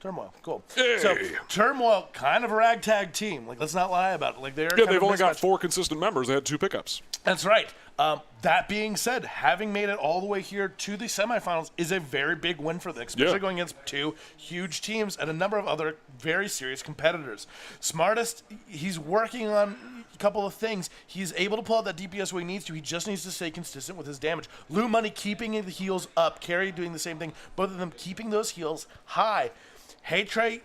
Turmoil. Cool. Hey. So Turmoil, kind of a ragtag team. Like, let's not lie about it. Like, they're They've only got 4 consistent members. They had 2 pickups. That's right. That being said, having made it all the way here to the semifinals is a very big win for them, especially going against 2 huge teams and a number of other very serious competitors. Smartest, he's working on a couple of things. He's able to pull out that DPS where he needs to. He just needs to stay consistent with his damage. Lou Money keeping the heals up. Carry doing the same thing. Both of them keeping those heals high. Hey, Trey,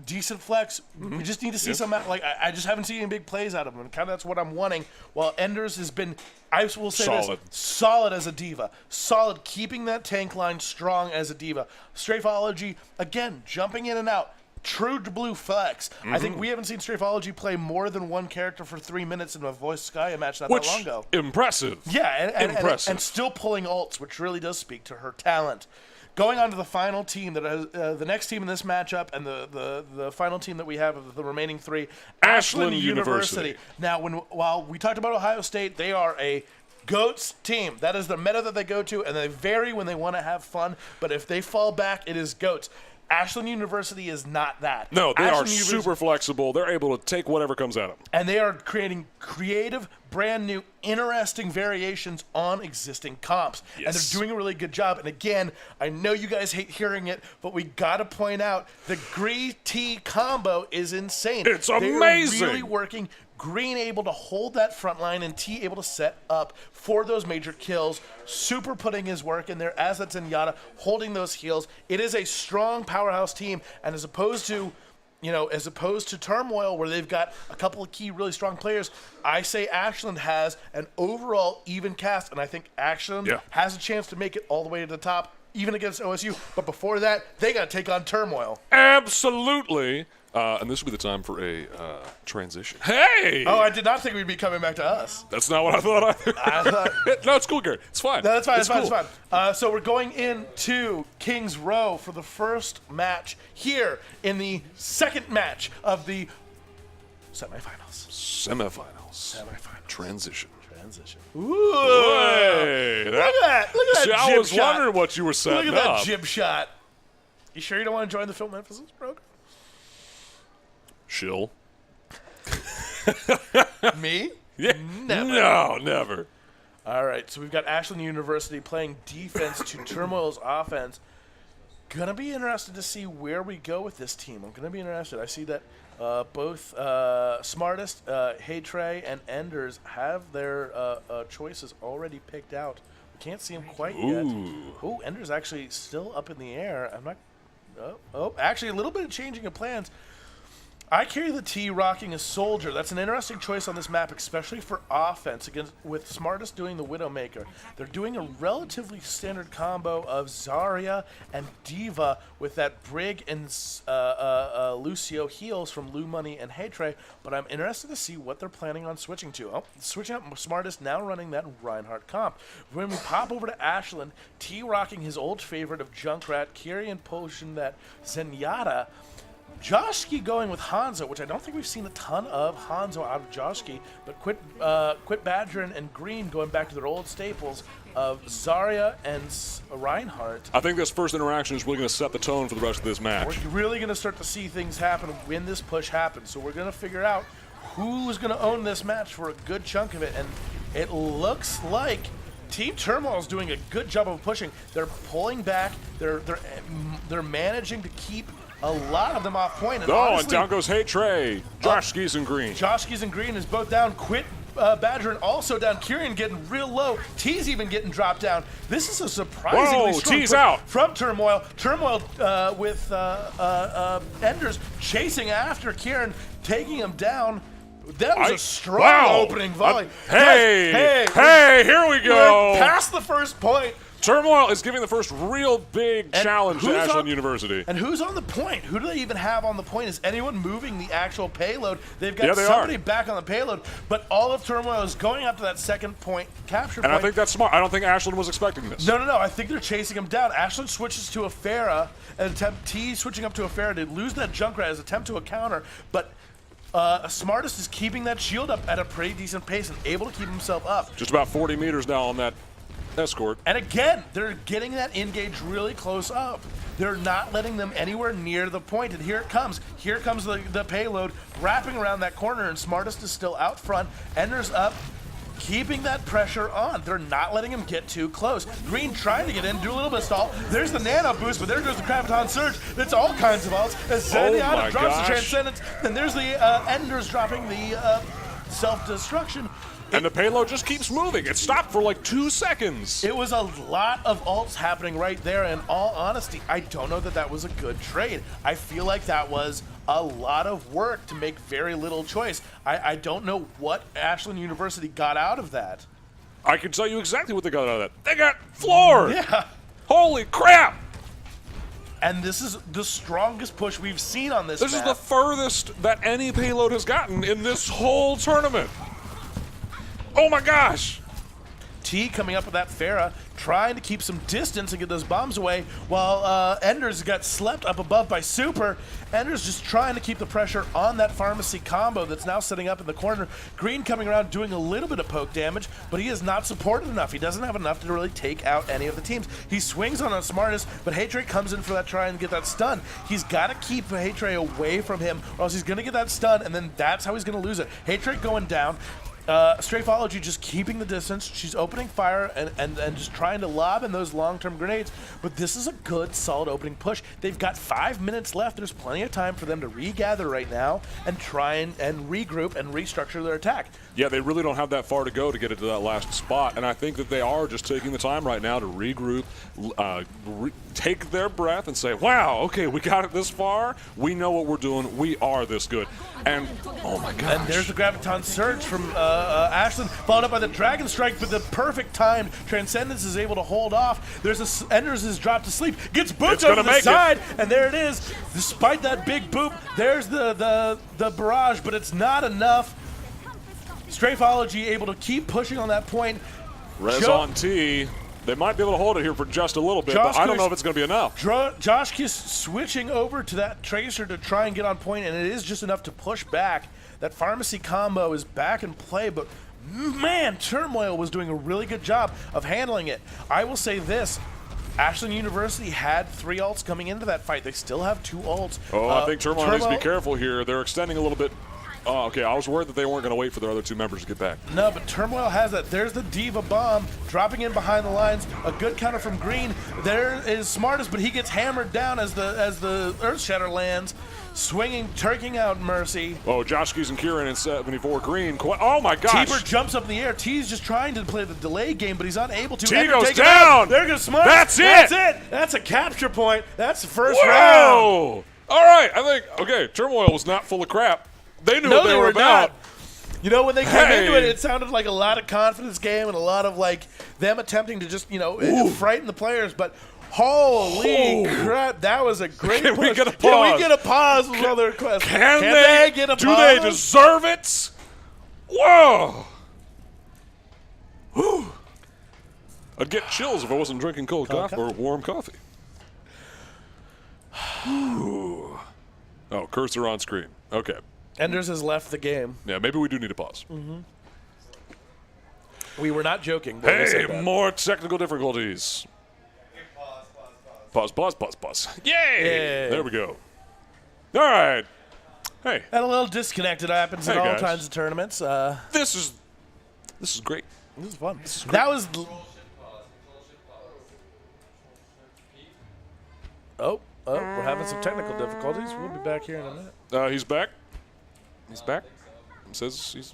decent flex. We just need to see some, like, I just haven't seen any big plays out of him, and kind of that's what I'm wanting. While Enders has been, I will say this, solid as a diva. Solid, keeping that tank line strong as a diva. Strafology, again, jumping in and out. True blue flex. I think we haven't seen Strafology play more than one character for 3 minutes in a Voice Skya match not that long ago. Impressive. Yeah, impressive. And still pulling ults, which really does speak to her talent. Going on to the final team, that has, the next team in this matchup, and the final team that we have of the remaining 3, Ashland University. Now, while we talked about Ohio State, they are a GOATS team. That is the meta that they go to, and they vary when they want to have fun. But if they fall back, it is GOATS. Ashland University is not that. No, they are super flexible. They're able to take whatever comes at them. And they are creating creative, brand new, interesting variations on existing comps. Yes. And they're doing a really good job. And again, I know you guys hate hearing it, but we got to point out the Gree-T combo is insane. It's amazing. They're really working. Green able to hold that front line and T able to set up for those major kills. Super putting his work in there as that's Zenyatta holding those heals. It is a strong powerhouse team, and as opposed to Turmoil, where they've got a couple of key really strong players, I say Ashland has an overall even cast, and I think Ashland has a chance to make it all the way to the top, even against OSU. But before that, they got to take on Turmoil. Absolutely. And this will be the time for a transition. Hey! Oh, I did not think we'd be coming back to us. That's not what I thought either. No, it's cool, Gary. It's fine. No, that's fine. It's fine. So we're going into Kings Row for the first match here in the second match of the semifinals. Transition. Ooh! Hey, Look at that See, jib I was shot. wondering what you were setting Look at up. that jib shot. You sure you don't want to join the film emphasis program? Shill. Me? Yeah. Never. No, never. All right, so we've got Ashland University playing defense to Turmoil's offense. Gonna be interested to see where we go with this team. I'm gonna be interested. I see that both Smartest, Hey Trey, and Enders have their choices already picked out. We can't see them quite yet. Ooh, Enders actually still up in the air. I'm not. Actually, a little bit of changing of plans. I carry the T rocking a soldier. That's an interesting choice on this map, especially for offense, with Smartest doing the Widowmaker. They're doing a relatively standard combo of Zarya and Diva with that Brig and Lucio heals from Lou Money and Heytre, but I'm interested to see what they're planning on switching to. Oh, switching up Smartest, now running that Reinhardt comp. When we pop over to Ashland, T rocking his old favorite of Junkrat, Kyrian Potion that Zenyatta, Joshki going with Hanzo, which I don't think we've seen a ton of Hanzo out of Joshki, but Quit Badgerin and Green going back to their old staples of Zarya and Reinhardt. I think this first interaction is really going to set the tone for the rest of this match. We're really going to start to see things happen when this push happens. So we're going to figure out who's going to own this match for a good chunk of it, and it looks like Team Turmoil is doing a good job of pushing. They're pulling back. They're managing to keep a lot of them off point. And honestly, and down goes Hey Trey. Joshki's in green. Joshki's in green is both down. Quit Badgerin also down. Kyrian getting real low. T's even getting dropped down. This is a surprisingly strong T's out from Turmoil. Turmoil with Enders chasing after Kyrian, taking him down. That was a strong opening volley. Hey, here we go. We're past the first point. Turmoil is giving the first real big challenge to Ashland University. And who's on the point? Who do they even have on the point? Is anyone moving the actual payload? They've got somebody back on the payload, but all of Turmoil is going after that second point, capture point. And I think that's smart. I don't think Ashland was expecting this. No. I think they're chasing him down. Ashland switches to a Pharah, and T switching up to a Pharah to lose that Junkrat as attempt to a counter, but Smartest is keeping that shield up at a pretty decent pace and able to keep himself up. Just about 40 meters now on that escort. And again, they're getting that engage really close up. They're not letting them anywhere near the point, and here it comes. Here comes the payload wrapping around that corner, and Smartest is still out front. Ender's up, keeping that pressure on. They're not letting him get too close. Green trying to get in, do a little bit of stall. There's the nano boost, but there goes the Graviton Surge. That's all kinds of ults. As Zenyatta drops the Transcendence, and there's the Enders dropping the self-destruction. And the payload just keeps moving. It stopped for like 2 seconds. It was a lot of ults happening right there. In all honesty, I don't know that was a good trade. I feel like that was a lot of work to make very little choice. I don't know what Ashland University got out of that. I can tell you exactly what they got out of that. They got floored. Yeah. Holy crap. And this is the strongest push we've seen on this map. This is the furthest that any payload has gotten in this whole tournament. Oh my gosh! T coming up with that Pharah, trying to keep some distance and get those bombs away, while Enders got slept up above by Super. Enders just trying to keep the pressure on that pharmacy combo that's now sitting up in the corner. Green coming around doing a little bit of poke damage, but he is not supported enough. He doesn't have enough to really take out any of the teams. He swings on Smartest, but Hatred comes in for that try and get that stun. He's got to keep Hatred away from him, or else he's going to get that stun, and then that's how he's going to lose it. Hatred going down. Strafology just keeping the distance. She's opening fire and just trying to lob in those long-term grenades. But this is a good, solid opening push. They've got 5 minutes left. There's plenty of time for them to regather right now and try and regroup and restructure their attack. Yeah, they really don't have that far to go to get into that last spot. And I think that they are just taking the time right now to regroup, take their breath and say, wow, okay, we got it this far. We know what we're doing. We are this good. And, oh my gosh. And there's the Graviton Surge from Ashland, followed up by the Dragon Strike, but the perfect time. Transcendence is able to hold off. There's Enders is dropped to sleep, gets booped over the side, and there it is. Despite that big boop, there's the barrage, but it's not enough. Strafology able to keep pushing on that point. Res on T. They might be able to hold it here for just a little bit, but I don't know if it's going to be enough. Josh Kiss switching over to that Tracer to try and get on point, and it is just enough to push back. That pharmacy combo is back in play, but man, Turmoil was doing a really good job of handling it. I will say this. Ashland University had 3 ults coming into that fight. They still have 2 ults. Oh, I think Turmoil needs to be careful here. They're extending a little bit. Oh, okay. I was worried that they weren't going to wait for their other 2 members to get back. No, but Turmoil has that. There's the Diva Bomb dropping in behind the lines. A good counter from Green. There is Smartest, but he gets hammered down as the Earth Shatter lands. Swinging, turking out Mercy. Oh, Josh Keys and Kieran in 74 Green. Oh my gosh. T-Bird jumps up in the air. T's just trying to play the delay game, but he's unable to. T goes down. There goes Smartest. That's it. That's a capture point. That's the first Whoa. round. All right. I think, okay, Turmoil was not full of crap. They knew what they were about. Not. You know, when they came into it, it sounded like a lot of confidence game and a lot of like them attempting to just, frighten the players. But holy crap, that was a great push. We get a pause? Can we get a pause? Was another request. Can they get a pause? Do they deserve it? Whoa. Whew. I'd get chills if I wasn't drinking cold coffee or warm coffee. Oh, cursor on screen. Okay. Enders has left the game. Yeah, maybe we do need a pause. Mm-hmm. We were not joking. Hey, more technical difficulties. Pause. Yay! There we go. All right. Hey. And a little disconnect. It happens in all kinds of tournaments. This is great. This is fun. That was. Oh, we're having some technical difficulties. We'll be back here in a minute. He's back. He's back. It says he's.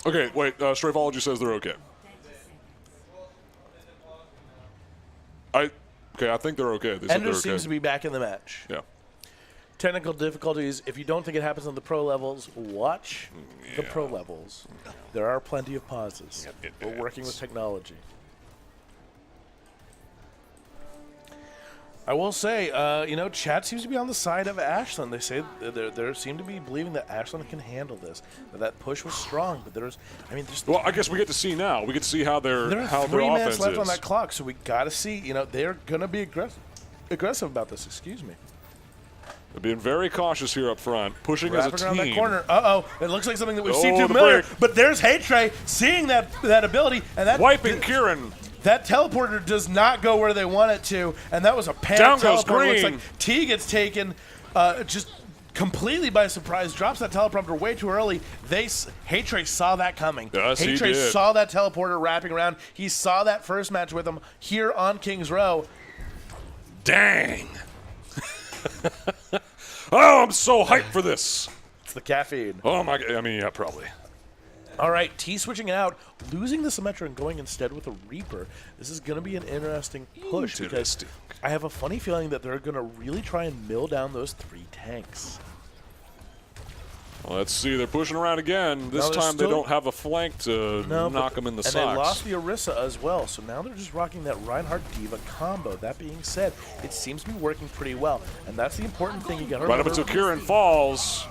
Okay, wait. Strafology says they're okay. I think they're okay. Enders seems to be back in the match. Yeah. Technical difficulties. If you don't think it happens on the pro levels, watch the pro levels. There are plenty of pauses. We're working with technology. I will say, chat seems to be on the side of Ashland. They say they seem to be believing that Ashland can handle this. That push was strong, but there's. Well, I guess we get to see now. We get to see how their offense is. There are 3 minutes left on that clock, so we got to see. They're going to be aggressive about this. Excuse me. They're being very cautious here up front, pushing as a Wrapping around team. that corner. Uh-oh. It looks like something that we've seen Oh, too the familiar. break. But there's Hatray seeing that ability. And that Wiping Kieran. That teleporter does not go where they want it to. And that was a panic Down goes teleport. Looks Green. like T gets taken just completely by surprise. Drops that teleprompter way too early. Hatray saw that coming. Yes, he Hatray did. saw that teleporter wrapping around. He saw that first match with him here on Kings Row. Dang. Oh, I'm so hyped for this. It's the caffeine. Oh, my God. I mean, yeah, probably. All right, T switching it out, losing the Symmetra and going instead with a Reaper. This is going to be an interesting push because I have a funny feeling that they're going to really try and mill down those 3 tanks. Well, let's see. They're pushing around again. This time they don't have a flank to knock them in the socks. And they lost the Orisa as well, so now they're just rocking that Reinhardt Diva combo. That being said, it seems to be working pretty well, and that's the important thing you got to remember. Right up until Kieran falls.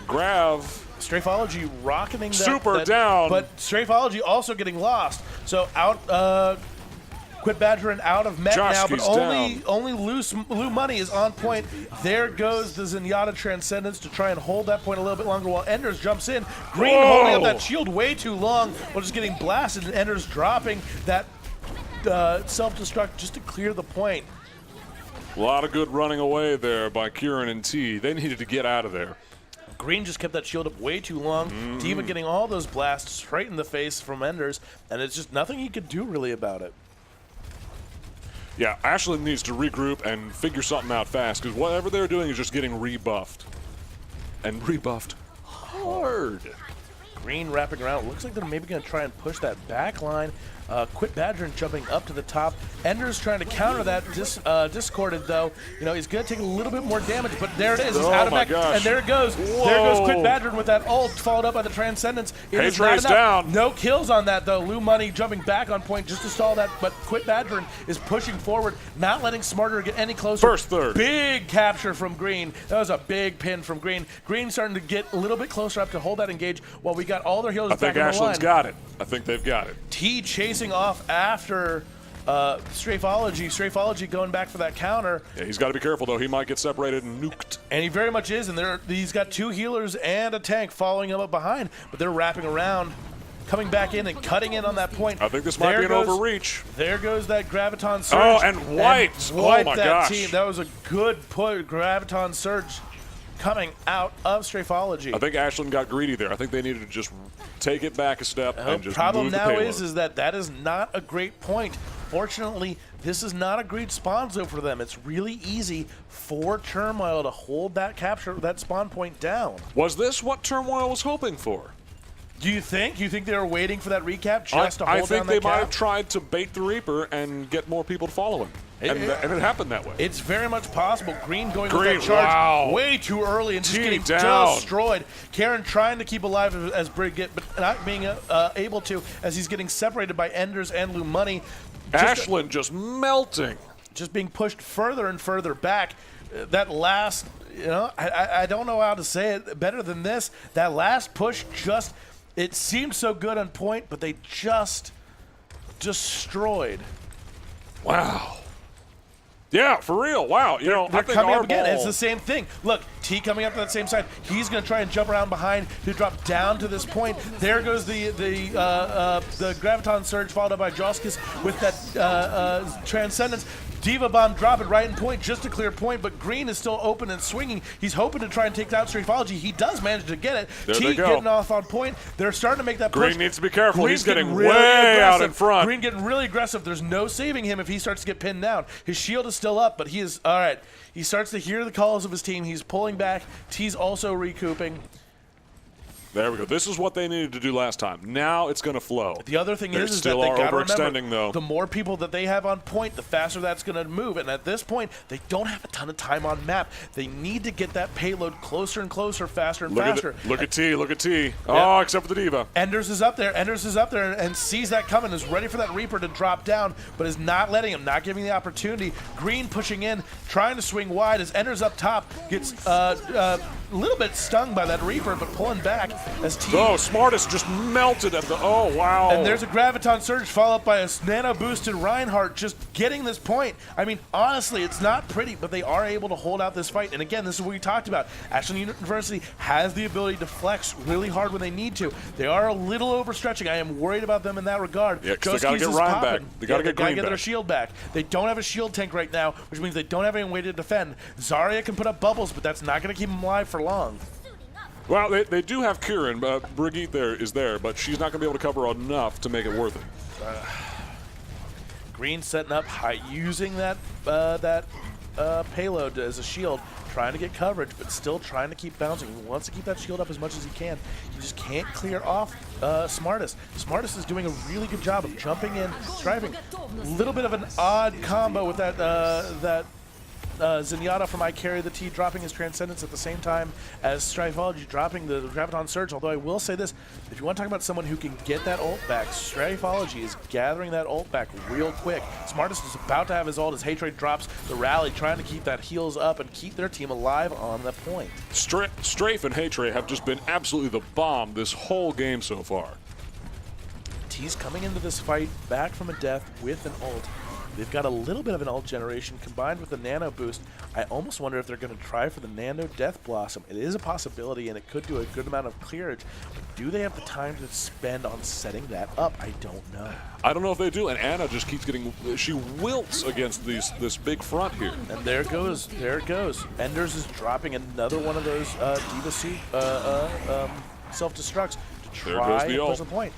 Grav. Strafology rocketing Super down. But Strafology also getting lost. So out, Quit Badgerin out of Met now, but only Lou Money is on point. There goes the Zenyatta Transcendence to try and hold that point a little bit longer while Enders jumps in. Green holding up that shield way too long while just getting blasted, and Enders dropping that self-destruct just to clear the point. A lot of good running away there by Kieran and T. They needed to get out of there. Green just kept that shield up way too long. Diva getting all those blasts straight in the face from Enders, and it's just nothing he could do really about it. Yeah, Ashland needs to regroup and figure something out fast, because whatever they're doing is just getting rebuffed. And rebuffed hard. Green wrapping around. Looks like they're maybe going to try and push that back line. Quit Badgerin jumping up to the top. Enders trying to counter that. Discorded, though. You know, he's going to take a little bit more damage, but there it is. He's out of mech. And there it goes. Whoa. There goes Quit Badgerin with that ult, followed up by the Transcendence. It is not enough. Down. No kills on that, though. Lou Money jumping back on point just to stall that, but Quit Badgerin is pushing forward, not letting Smarter get any closer. First third. Big capture from Green. That was a big pin from Green. Green starting to get a little bit closer up to hold that engage while we got all their healers back on the line. I think Ashland's got it. I think they've got it. T chasing off after Strafology. Strafology going back for that counter. Yeah, he's got to be careful, though. He might get separated and nuked. And he very much is, and he's got 2 healers and a tank following him up behind, but they're wrapping around, coming back in and cutting in on that point. I think this might be an overreach. There goes that Graviton Surge. Oh, and wiped. Oh, my that gosh. Team. That was a good push. Graviton Surge coming out of Strafology. I think Ashland got greedy there. I think they needed to just take it back a step and just problem move the now payload. is that is not a great point. Fortunately, this is not a great spawn zone for them. It's really easy for Turmoil to hold that spawn point down. Was this what Turmoil was hoping for? Do you think? You think they were waiting for that recap just to hold down that I think they might cap? have tried to bait the Reaper and get more people to follow him. And it happened that way. It's very much possible. Green going with that charge way too early and just getting destroyed. Karen trying to keep alive as Brigitte, but not being able to as he's getting separated by Enders and Lou Money. Ashland just melting. Just being pushed further and further back. That last, I don't know how to say it better than this. That last push just, it seemed so good on point, but they just destroyed. Wow. Yeah, for real. Wow. They're I think coming our up again. ball, It's the same thing. Look, T coming up to that same side. He's going to try and jump around behind to drop down to this point. There goes the Graviton Surge followed up by Joskis with that Transcendence. Diva Bomb dropping right in point just to clear point, but Green is still open and swinging. He's hoping to try and take out Strafology. He does manage to get it. There T getting off on point. They're starting to make that push. Green needs to be careful. Green's He's getting really way out in front. Green getting really aggressive. There's no saving him if he starts to get pinned down. His shield is still up, but he is, all right. He starts to hear the calls of his team. He's pulling back. T's also recouping. There we go. This is what they needed to do last time. Now it's going to flow. The other thing is that still they are got to overextending, remember, though. the more people that they have on point, the faster that's going to move. And at this point, they don't have a ton of time on map. They need to get that payload closer and closer, faster and faster. Look at T. Look at T. Oh, except for the Diva. Enders is up there. Enders is up there and sees that coming, is ready for that Reaper to drop down, but is not letting him, not giving the opportunity. Green pushing in, trying to swing wide as Enders up top gets a little bit stung by that Reaper, but pulling back. as T. Oh, Smartest just melted at the. Oh, wow. And there's a Graviton Surge followed up by a nano boosted Reinhardt just getting this point. I mean, honestly, it's not pretty, but they are able to hold out this fight. And again, this is what we talked about. Ashland University has the ability to flex really hard when they need to. They are a little overstretching. I am worried about them in that regard. Yeah, because they got to get Ryan back. They got to get Green back. Their shield back. They don't have a shield tank right now, which means they don't have any way to defend. Zarya can put up bubbles, but that's not going to keep them alive for long. Well, they do have Kieran. Brigitte is there, but she's not going to be able to cover enough to make it worth it. Green setting up high, using that payload as a shield, trying to get coverage, but still trying to keep bouncing. He wants to keep that shield up as much as he can. He just can't clear off Smartest. Smartest is doing a really good job of jumping in, striving. A little bit of an odd combo with that Zenyatta from I Carry the T dropping his Transcendence at the same time as Strifology dropping the Graviton Surge. Although I will say this, if you want to talk about someone who can get that ult back, Strifology is gathering that ult back real quick. Smartest is about to have his ult as Hatred drops the rally, trying to keep that heals up and keep their team alive on the point. Strafe and Hatred have just been absolutely the bomb this whole game so far. T's coming into this fight back from a death with an ult. They've got a little bit of an ult generation combined with the nano boost. I almost wonder if they're going to try for the nano death blossom. It is a possibility, and it could do a good amount of clearage. But do they have the time to spend on setting that up? I don't know. I don't know if they do, and Anna just keeps getting. She wilts against this big front here. And there it goes. There it goes. Enders is dropping another one of those Diva Suit self-destructs to try and push the point.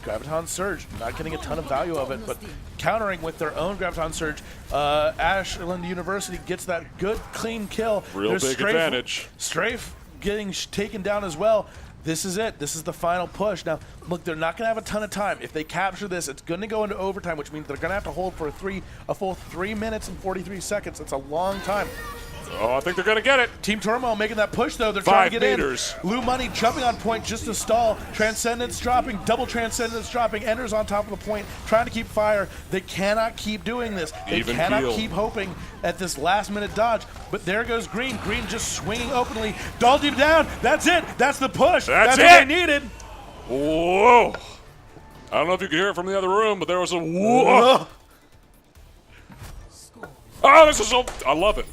Graviton Surge, not getting a ton of value of it, but countering with their own Graviton Surge. Ashland University gets that good, clean kill. Real big advantage. Strafe getting taken down as well. This is it. This is the final push. Now, look, they're not going to have a ton of time. If they capture this, it's going to go into overtime, which means they're going to have to hold for a full 3 minutes and 43 seconds. That's a long time. Oh, I think they're going to get it. Team Turmoil making that push, though. They're trying to get meters. in. Lou Money jumping on point just to stall. Transcendence dropping, double Transcendence dropping. Enders on top of the point, trying to keep fire. They cannot keep doing this. They Even cannot keel. keep hoping at this last-minute dodge. But there goes Green. Green just swinging openly. Doll deep down. That's it. That's the push. That's what they needed. Whoa. I don't know if you could hear it from the other room, but there was a whoa. Oh, this is so. I love it.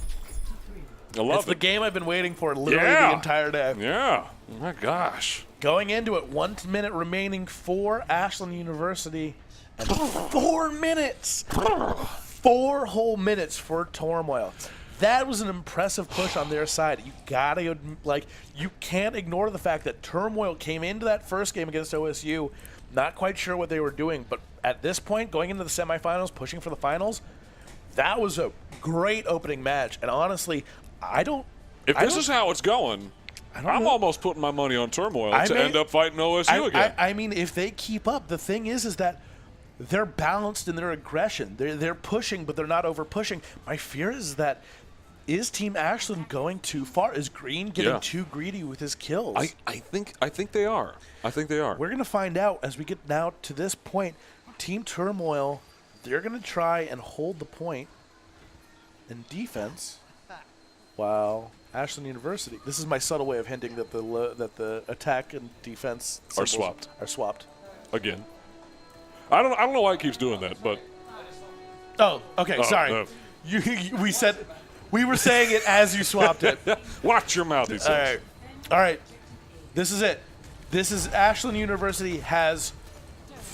I love It's the game I've been waiting for literally the entire day. Yeah. Oh my gosh. Going into it, 1 minute remaining for Ashland University, and 4 minutes. 4 whole minutes for Turmoil. That was an impressive push on their side. You gotta, like, you can't ignore the fact that Turmoil came into that first game against OSU, not quite sure what they were doing, but at this point, going into the semifinals, pushing for the finals, that was a great opening match. And honestly, If this is how it's going, I'm almost putting my money on Turmoil to end up fighting OSU again. I mean, if they keep up, the thing is that they're balanced in their aggression. They're pushing, but they're not over pushing. My fear is that Team Ashland going too far? Is Green getting too greedy with his kills? I think they are. I think they are. We're gonna find out as we get now to this point. Team Turmoil, they're gonna try and hold the point in defense. Wow, Ashland University. This is my subtle way of hinting that the attack and defense are swapped. Again. I don't know why he keeps doing that, but. Oh, okay. Sorry. No. We were saying it as you swapped it. Watch your mouth, he says. All right. This is it. This is Ashland University has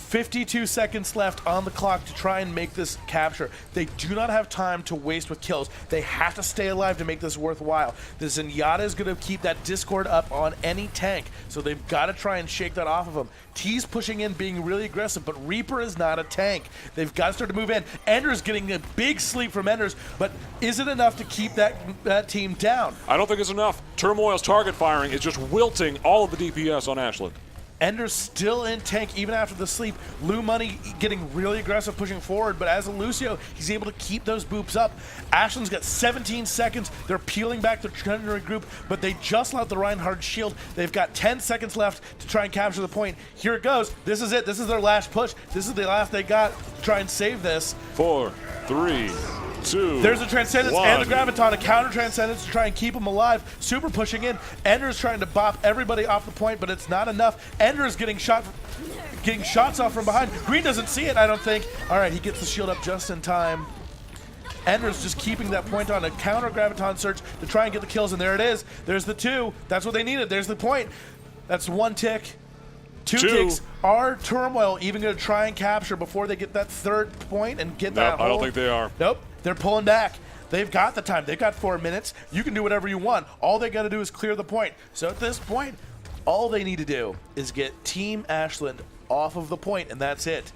52 seconds left on the clock to try and make this capture. They do not have time to waste with kills. They have to stay alive to make this worthwhile. The Zenyatta is going to keep that Discord up on any tank, so they've got to try and shake that off of them. T's pushing in, being really aggressive, but Reaper is not a tank. They've got to start to move in. Ender's getting a big sleep from Enders, but is it enough to keep that team down? I don't think it's enough. Turmoil's target firing is just wilting all of the DPS on Ashland. Ender's still in tank even after the sleep. Lou Money getting really aggressive pushing forward, but as a Lucio, he's able to keep those boops up. Ashland's got 17 seconds. They're peeling back the Trinity group, but they just let the Reinhardt shield. They've got 10 seconds left to try and capture the point. Here it goes. This is it. This is their last push. This is the last they got to try and save this. 4, 3, 2. There's a Transcendence 1. and a Graviton, a counter Transcendence to try and keep him alive. Super pushing in. Ender's trying to bop everybody off the point, but it's not enough. Ender's getting shots off from behind. Green doesn't see it, I don't think. All right, he gets the shield up just in time. Ender's just keeping that point on a counter Graviton Surge to try and get the kills, and there it is. There's the 2. That's what they needed. There's the point. That's 1 tick. 2 ticks. Are Turmoil even going to try and capture before they get that 3rd point and get that Nope, I don't think they are. Nope, they're pulling back. They've got the time. They've got 4 minutes. You can do whatever you want. All they got to do is clear the point. So at this point, all they need to do is get Team Ashland off of the point, and that's it.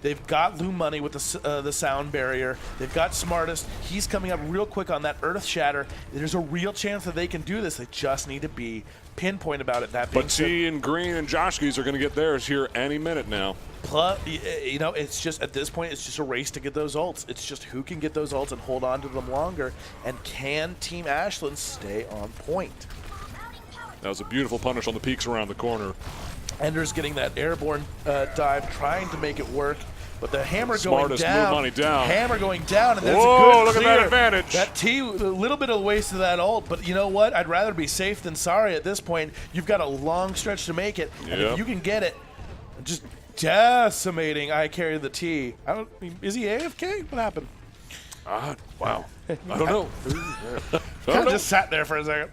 They've got Lou Money with the sound barrier. They've got Smartest. He's coming up real quick on that Earth Shatter. There's a real chance that they can do this. They just need to be pinpoint about it. That being But T and Green and Joshkis are going to get theirs here any minute now. Plus, you know, it's just at this point, it's just a race to get those ults. It's just who can get those ults and hold on to them longer, and can Team Ashland stay on point? That was a beautiful punish on the peaks around the corner. Ender's getting that airborne dive, trying to make it work, but the hammer Smartest going down. Lou Money down. Hammer going down, and there's Whoa, a good look clear. at that advantage. That T, a little bit of waste of that ult, but you know what? I'd rather be safe than sorry at this point. You've got a long stretch to make it, and if you can get it, just decimating I carry the T. Is he AFK? What happened? Wow. I don't know. Kind of just sat there for a second.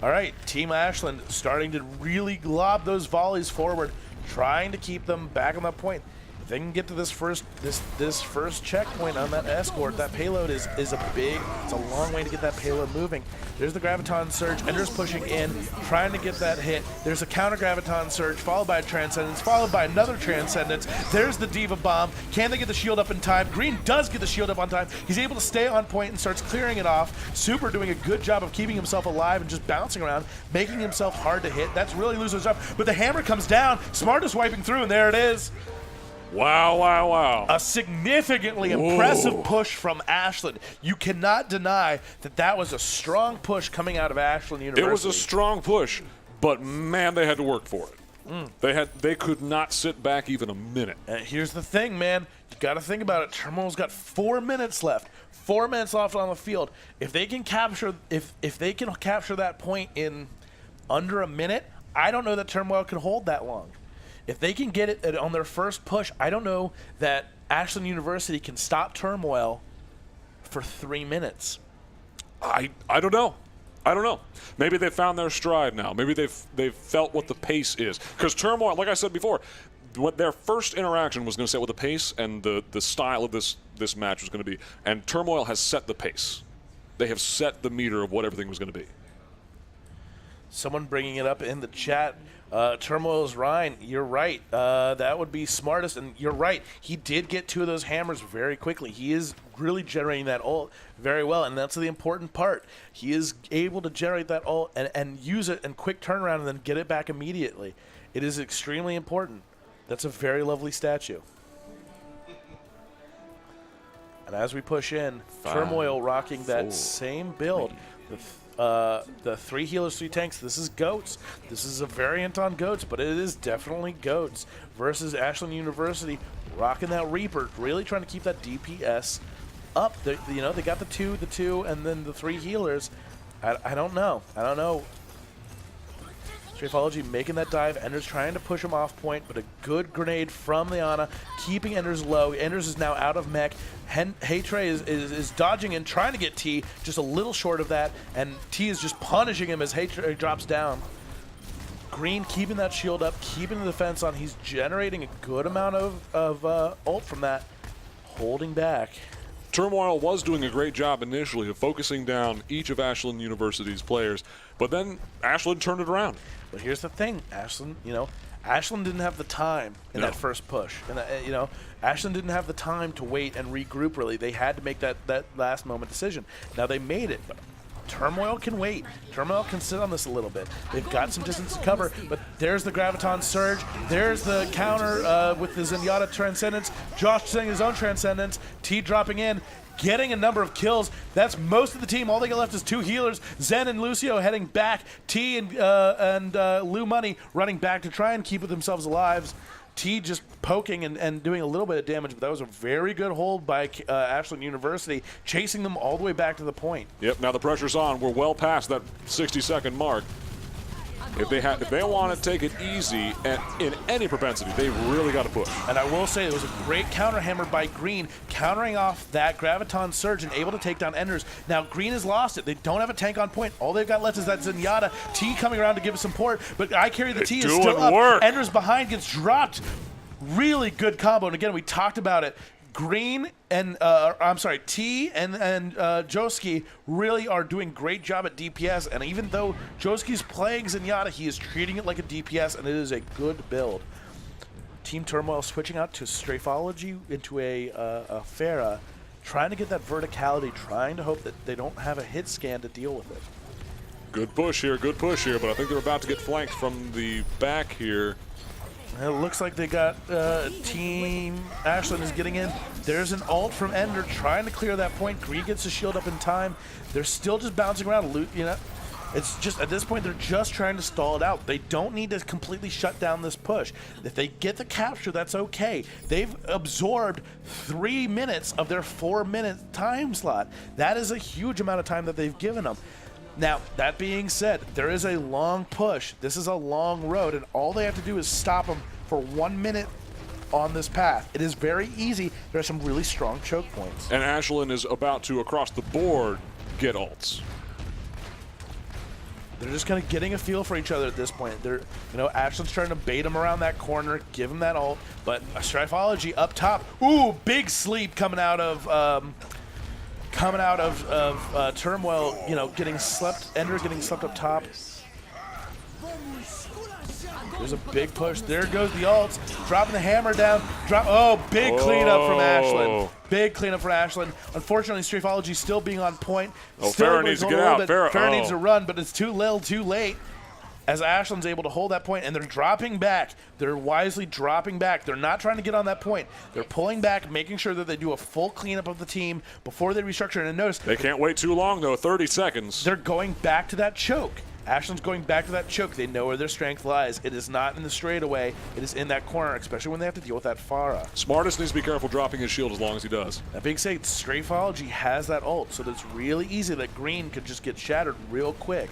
All right, Team Ashland starting to really lob those volleys forward, trying to keep them back on that point. If they can get to this first checkpoint on that escort, that payload is it's a long way to get that payload moving. There's the Graviton Surge. Ender's pushing in, trying to get that hit. There's a counter Graviton Surge, followed by a Transcendence, followed by another Transcendence. There's the Diva Bomb. Can they get the shield up in time? Green does get the shield up on time. He's able to stay on point and starts clearing it off. Super doing a good job of keeping himself alive and just bouncing around, making himself hard to hit. That's really losing his job. But the hammer comes down. Smartest wiping through, and there it is. Wow, wow, wow. A significantly impressive push from Ashland. You cannot deny that that was a strong push coming out of Ashland University. It was a strong push, but man, they had to work for it. They could not sit back even a minute. And here's the thing, man. You got to think about it. Turmoil's got 4 minutes left. 4 minutes left on the field. If they can capture, if they can capture that point in under a minute, I don't know that Turmoil can hold that long. If they can get it on their first push, I don't know that Ashland University can stop Turmoil for 3 minutes. I don't know. I don't know. Maybe they found their stride now. Maybe they've felt what the pace is. Because Turmoil, like I said before, what their first interaction was going to set what the pace and the style of this match was going to be. And Turmoil has set the pace. They have set the meter of what everything was going to be. Someone bringing it up in the chat. Turmoil's Ryan, you're right. That would be Smartest, and you're right. He did get 2 of those hammers very quickly. He is really generating that ult very well, and that's the important part. He is able to generate that ult and use it in quick turnaround and then get it back immediately. It is extremely important. That's a very lovely statue. And as we push in, Turmoil rocking that same build. The 3 healers, 3 tanks. This is GOATs. This is a variant on GOATs, but it is definitely GOATs versus Ashland University rocking that Reaper, really trying to keep that DPS up. They got the two, and then the 3 healers. I don't know. Strafology making that dive. Ender's trying to push him off point, but a good grenade from Liana, keeping Ender's low. Ender's is now out of mech. Heytre is dodging and trying to get T, just a little short of that, and T is just punishing him as Heytre drops down. Green keeping that shield up, keeping the defense on. He's generating a good amount of ult from that, holding back. Turmoil was doing a great job initially of focusing down each of Ashland University's players, but then Ashland turned it around. But here's the thing, Ashland didn't have the time in that first push. And Ashland didn't have the time to wait and regroup, really. They had to make that last moment decision. Now they made it, but Turmoil can wait. Turmoil can sit on this a little bit. They've got some distance to cover, but there's the Graviton Surge. There's the counter with the Zenyatta Transcendence. Josh setting his own Transcendence. T dropping in, getting a number of kills. That's most of the team. All they got left is 2 healers. Zen and Lucio heading back. T and Lou Money running back to try and keep themselves alive. T just poking and doing a little bit of damage, but that was a very good hold by Ashland University, chasing them all the way back to the point. Yep, now the pressure's on. We're well past that 60-second mark. If they want to take it easy and in any propensity, they really got to push. And I will say it was a great counter hammer by Green, countering off that Graviton Surge and able to take down Enders. Now Green has lost it. They don't have a tank on point. All they've got left is that Zenyatta. T coming around to give us support, but I carry the T is still up. Work. Enders behind gets dropped. Really good combo. And again, we talked about it. Green and T and Joski really are doing great job at DPS, and even though Joski's playing Zenyatta, he is treating it like a DPS, and it is a good build. Team Turmoil switching out to Strafology into a Pharah, trying to get that verticality, trying to hope that they don't have a hit scan to deal with it. Good push here, but I think they're about to get flanked from the back here. It looks like they got Team Ashland is getting in. There's an ult from Ender trying to clear that point. Green gets the shield up in time. They're still just bouncing around. It's just at this point they're just trying to stall it out. They don't need to completely shut down this push. If they get the capture, that's okay. They've absorbed 3 minutes of their 4-minute time slot. That is a huge amount of time that they've given them. Now, that being said, there is a long push. This is a long road, and all they have to do is stop them for 1 minute on this path. It is very easy. There are some really strong choke points. And Ashland is about to, across the board, get ults. They're just kind of getting a feel for each other at this point. Ashland's trying to bait him around that corner, give him that ult, but a Strafology up top. Ooh, big sleep coming out of Turmoil, getting slept, Ender getting slept up top. There's a big push. There goes the ults. Dropping the hammer down. Big cleanup from Ashland. Big cleanup for Ashland. Unfortunately, Strafology still being on point. Pharah needs to get out. Pharah needs to run, but it's too little, too late. As Ashland's able to hold that point, and they're dropping back. They're wisely dropping back. They're not trying to get on that point. They're pulling back, making sure that they do a full cleanup of the team before they restructure. And notice they can't wait too long, though. 30 seconds. They're going back to that choke. Ashland's going back to that choke. They know where their strength lies. It is not in the straightaway. It is in that corner, especially when they have to deal with that Pharah. Smartest needs to be careful dropping his shield as long as he does. That being said, Strafology has that ult, so it's really easy that Green could just get shattered real quick.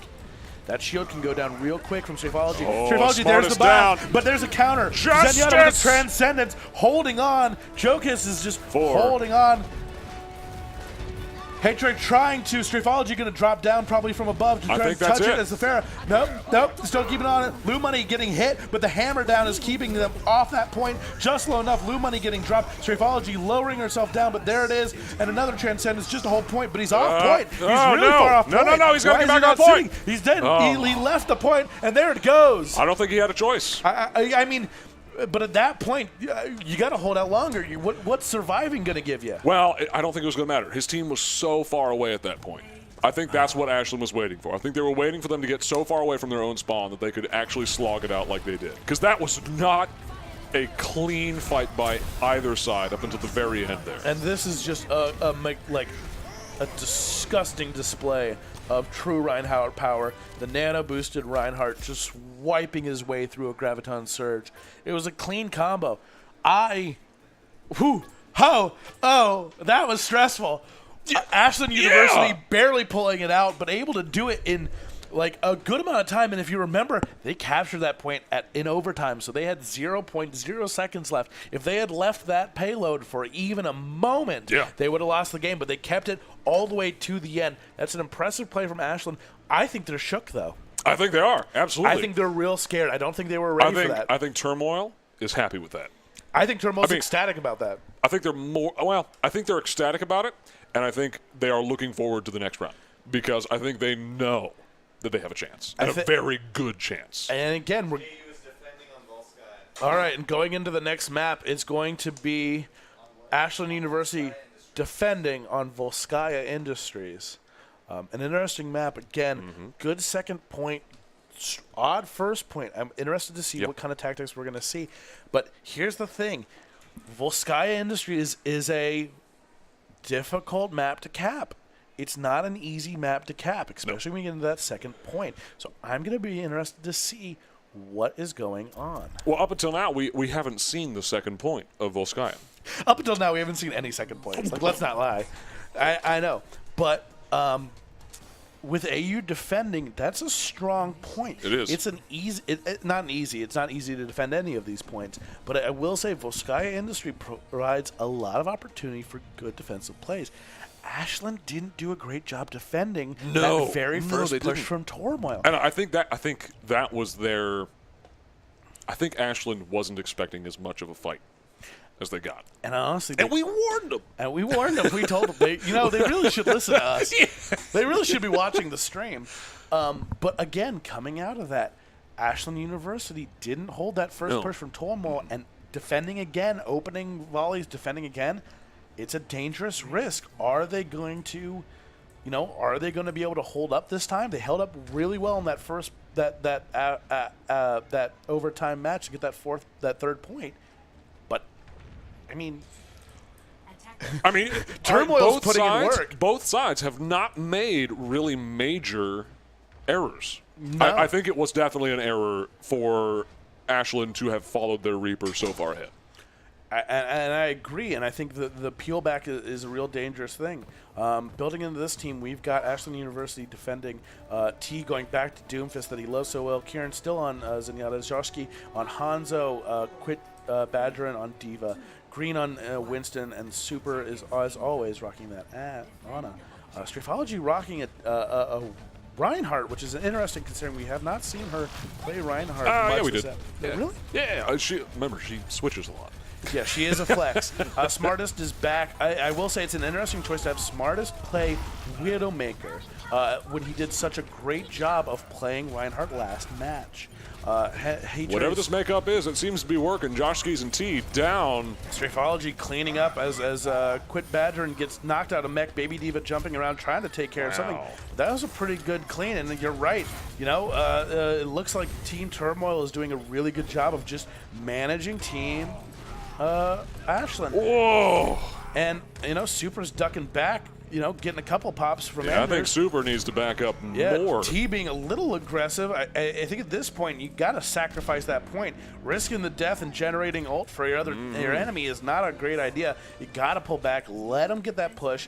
That shield can go down real quick from Strafology. Strafology, there's the bomb, but there's a counter. Zenyatta with a Transcendence, holding on. Jokis is just holding on. Hatred trying to. Strafology going to drop down probably from above to try to touch it as the Pharah. Nope. Still keeping on it. Lou Money getting hit, but the hammer down is keeping them off that point just low enough. Lou Money getting dropped. Strafology lowering herself down, but there it is. And another Transcendence, just a whole point, but he's off point. He's really far off point. No. He's got to get back on point. He's dead. He left the point, and there it goes. I don't think he had a choice. I mean, but at that point, you got to hold out longer. What's surviving going to give you? Well, I don't think it was going to matter. His team was so far away at that point. I think that's what Ashland was waiting for. I think they were waiting for them to get so far away from their own spawn that they could actually slog it out like they did. Because that was not a clean fight by either side up until the very end there. And this is just a disgusting display of true Reinhardt power. The nano-boosted Reinhardt just wiping his way through a Graviton Surge. It was a clean combo. That was stressful. Ashland University barely pulling it out, but able to do it in like a good amount of time. And if you remember, they captured that point in overtime, so they had 0.0 seconds left. If they had left that payload for even a moment, they would have lost the game, but they kept it all the way to the end. That's an impressive play from Ashland. I think they're shook, though. I think they are, absolutely. I think they're real scared. I don't think they were ready for that. I think Turmoil is happy with that. I think Turmoil's ecstatic about that. I think I think they're ecstatic about it, and I think they are looking forward to the next round because I think they know that they have a chance, and a very good chance. And again, all right, and going into the next map, it's going to be Ashland University defending on Volskaya Industries. An interesting map. Again, good second point, odd first point. I'm interested to see what kind of tactics we're going to see. But here's the thing. Volskaya Industries is a difficult map to cap. It's not an easy map to cap, especially when you get into that second point. So I'm going to be interested to see what is going on? Well, up until now, we haven't seen the second point of Volskaya. Up until now, we haven't seen any second points. Like, let's not lie. I know. But with AU defending, that's a strong point. It is. It's an easy, it's not easy to defend any of these points. But I will say, Volskaya Industry provides a lot of opportunity for good defensive plays. Ashland didn't do a great job defending that very first push didn't. from Turmoil. And I think that was their. I think Ashland wasn't expecting as much of a fight as they got. And honestly, we warned them. And we warned them. We told them. They really should listen to us. Yeah. They really should be watching the stream. But again, coming out of that, Ashland University didn't hold that first push from Turmoil, and defending again, opening volleys, defending again. It's a dangerous risk. Are they going to be able to hold up this time? They held up really well in that first that overtime match to get that third point. But I mean, both Turmoil's putting in sides, work. Both sides have not made really major errors. No. I think it was definitely an error for Ashland to have followed their Reaper so far ahead. And I agree, and I think the peel back is a real dangerous thing. Building into this team, we've got Ashland University defending T going back to Doomfist that he loves so well. Kieran still on Zenyatta, Zharski on Hanzo, Quit Badgerin on Diva, Green on Winston, and Super is, as always, rocking that Anna. Strafology rocking a Reinhardt, which is interesting considering we have not seen her play Reinhardt much. Yeah, we did. Yeah. Really? Yeah, she switches a lot. Yeah, she is a flex. Smartest is back. I will say it's an interesting choice to have Smartest play Widowmaker when he did such a great job of playing Reinhardt last match. Whatever this makeup is, it seems to be working. Josh Skis and T down. Strafology cleaning up as Quit Badger and gets knocked out of mech. Baby Diva jumping around trying to take care of something. That was a pretty good clean, and you're right. It looks like Team Turmoil is doing a really good job of just managing Team Ashland. Whoa! And, Super's ducking back, getting a couple pops from Yeah, Anders. I think Super needs to back up more. T being a little aggressive. I think at this point, you got to sacrifice that point. Risking the death and generating ult for your enemy is not a great idea. You got to pull back, let them get that push.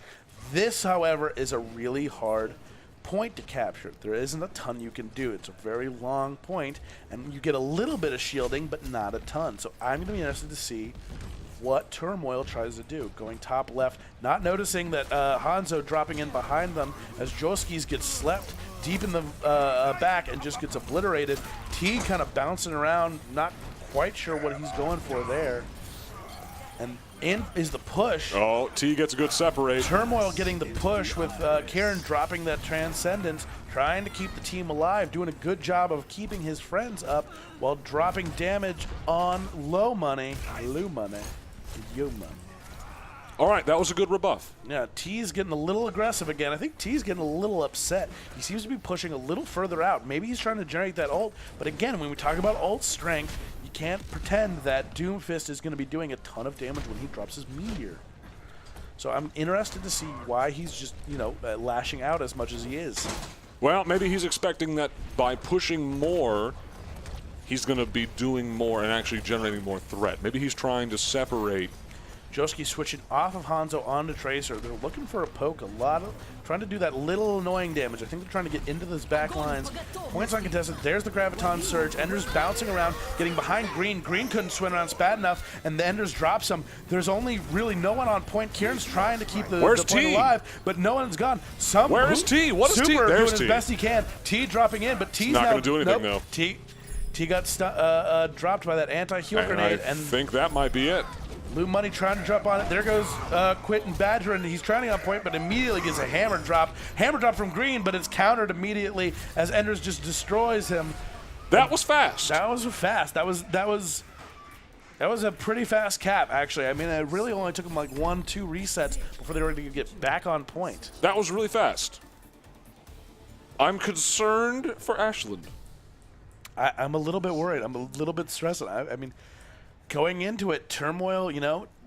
This, however, is a really hard point to capture. There isn't a ton you can do. It's a very long point, and you get a little bit of shielding, but not a ton. So I'm going to be interested to see what Turmoil tries to do. Going top left, not noticing that Hanzo dropping in behind them as Joskis gets slept deep in the back and just gets obliterated. T kind of bouncing around, not quite sure what he's going for there. And in is the push. Oh, T gets a good separate. Turmoil getting the push with Karen dropping that Transcendence, trying to keep the team alive, doing a good job of keeping his friends up while dropping damage on Low Money. All right, that was a good rebuff. Yeah, T's getting a little aggressive again. I think T's getting a little upset. He seems to be pushing a little further out. Maybe he's trying to generate that ult, but again, when we talk about ult strength, you can't pretend that Doomfist is going to be doing a ton of damage when he drops his meteor. So I'm interested to see why he's just, lashing out as much as he is. Well, maybe he's expecting that by pushing more, he's going to be doing more and actually generating more threat. Maybe he's trying to separate. Joski switching off of Hanzo onto Tracer. They're looking for a poke, trying to do that little annoying damage. I think they're trying to get into those back lines. Points uncontested. There's the Graviton Surge. Ender's bouncing around, getting behind Green. Green couldn't swim around bad enough, and the Ender's drops him. There's only really no one on point. Kieran's trying to keep the point alive, but no one's gone. Where is T? What is T? Super There's doing T. his best he can. T dropping in, but T's not now going to do anything, though. T got dropped by that anti-heal grenade. I think that might be it. Blue Money trying to drop on it. There goes Quit and Badger, and he's trying on point, but immediately gets a hammer drop. Hammer drop from Green, but it's countered immediately as Enders just destroys him. That was fast. That was fast. That was a pretty fast cap, actually. I mean, it really only took them like 1-2 resets before they were ready to get back on point. That was really fast. I'm concerned for Ashland. I'm a little bit worried. I'm a little bit stressed. I mean, going into it, Turmoil,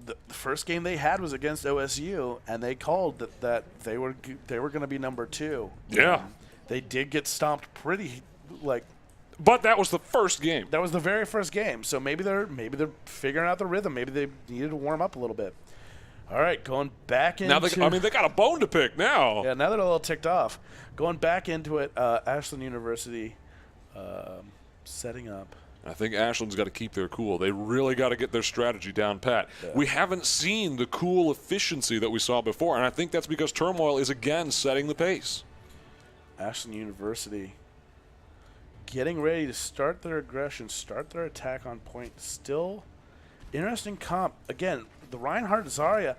the first game they had was against OSU, and they called that they were going to be number 2. Yeah. They did get stomped pretty But that was the first game. That was the very first game. So maybe they're figuring out the rhythm. Maybe they needed to warm up a little bit. All right, going back into... Now they got a bone to pick now. Yeah, now they're a little ticked off. Going back into it, Ashland University setting up. I think Ashland's got to keep their cool. They really got to get their strategy down pat. Yeah. We haven't seen the cool efficiency that we saw before, and I think that's because Turmoil is again setting the pace. Ashland University getting ready to start their aggression, start their attack on point. Still interesting comp. Again, the Reinhardt Zarya.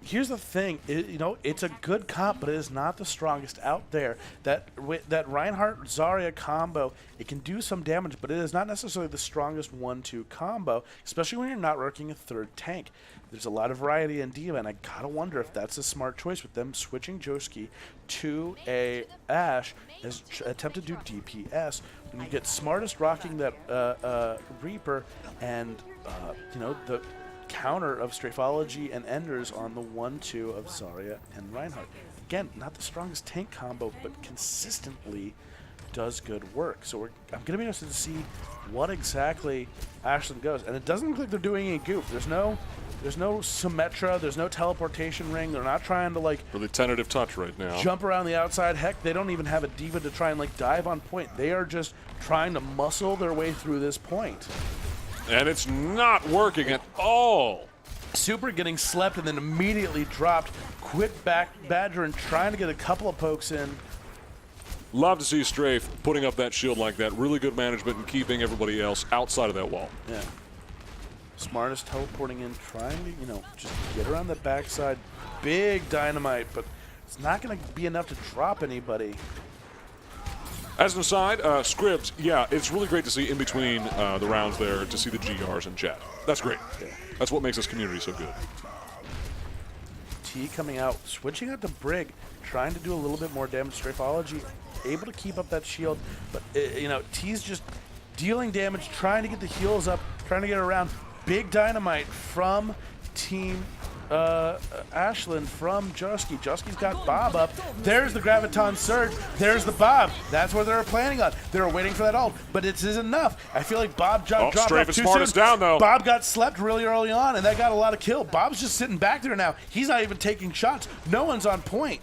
Here's the thing, it's a good comp, but it is not the strongest out there. That Reinhardt Zarya combo, it can do some damage, but it is not necessarily the strongest 1-2 combo, especially when you're not working a third tank. There's a lot of variety in D.Va, and I gotta wonder if that's a smart choice with them switching Joski to a Ashe as attempt to do DPS. When you get smartest rocking that Reaper and the counter of Strafology and Enders on the 1-2 of Zarya and Reinhardt. Again, not the strongest tank combo, but consistently does good work. So I'm going to be interested to see what exactly Ashland goes. And it doesn't look like they're doing any goop. There's no Symmetra, there's no teleportation ring. They're not trying to really tentative touch right now. Jump around the outside. Heck, they don't even have a D.Va to try and dive on point. They are just trying to muscle their way through this point. And it's not working at all. Super getting slept and then immediately dropped. Quit back Badger and trying to get a couple of pokes in. Love to see Strafe putting up that shield like that. Really good management and keeping everybody else outside of that wall. Yeah. Smartest teleporting in, trying to, just get around the backside. Big dynamite, but it's not going to be enough to drop anybody. As an aside, Scribs, yeah, it's really great to see in between the rounds there to see the GRs in chat. That's great. Yeah. That's what makes this community so good. T coming out, switching out to Brig, trying to do a little bit more damage. Strafology able to keep up that shield, but T's just dealing damage, trying to get the heals up, trying to get around. Big dynamite from Team Ashland from Joski. Joski's got Bob up. There's the Graviton Surge. There's the Bob. That's what they were planning on. They were waiting for that ult, but it isn't enough. I feel like Bob dropped off too soon. Down, though. Bob got slept really early on, and that got a lot of kill. Bob's just sitting back there now. He's not even taking shots. No one's on point.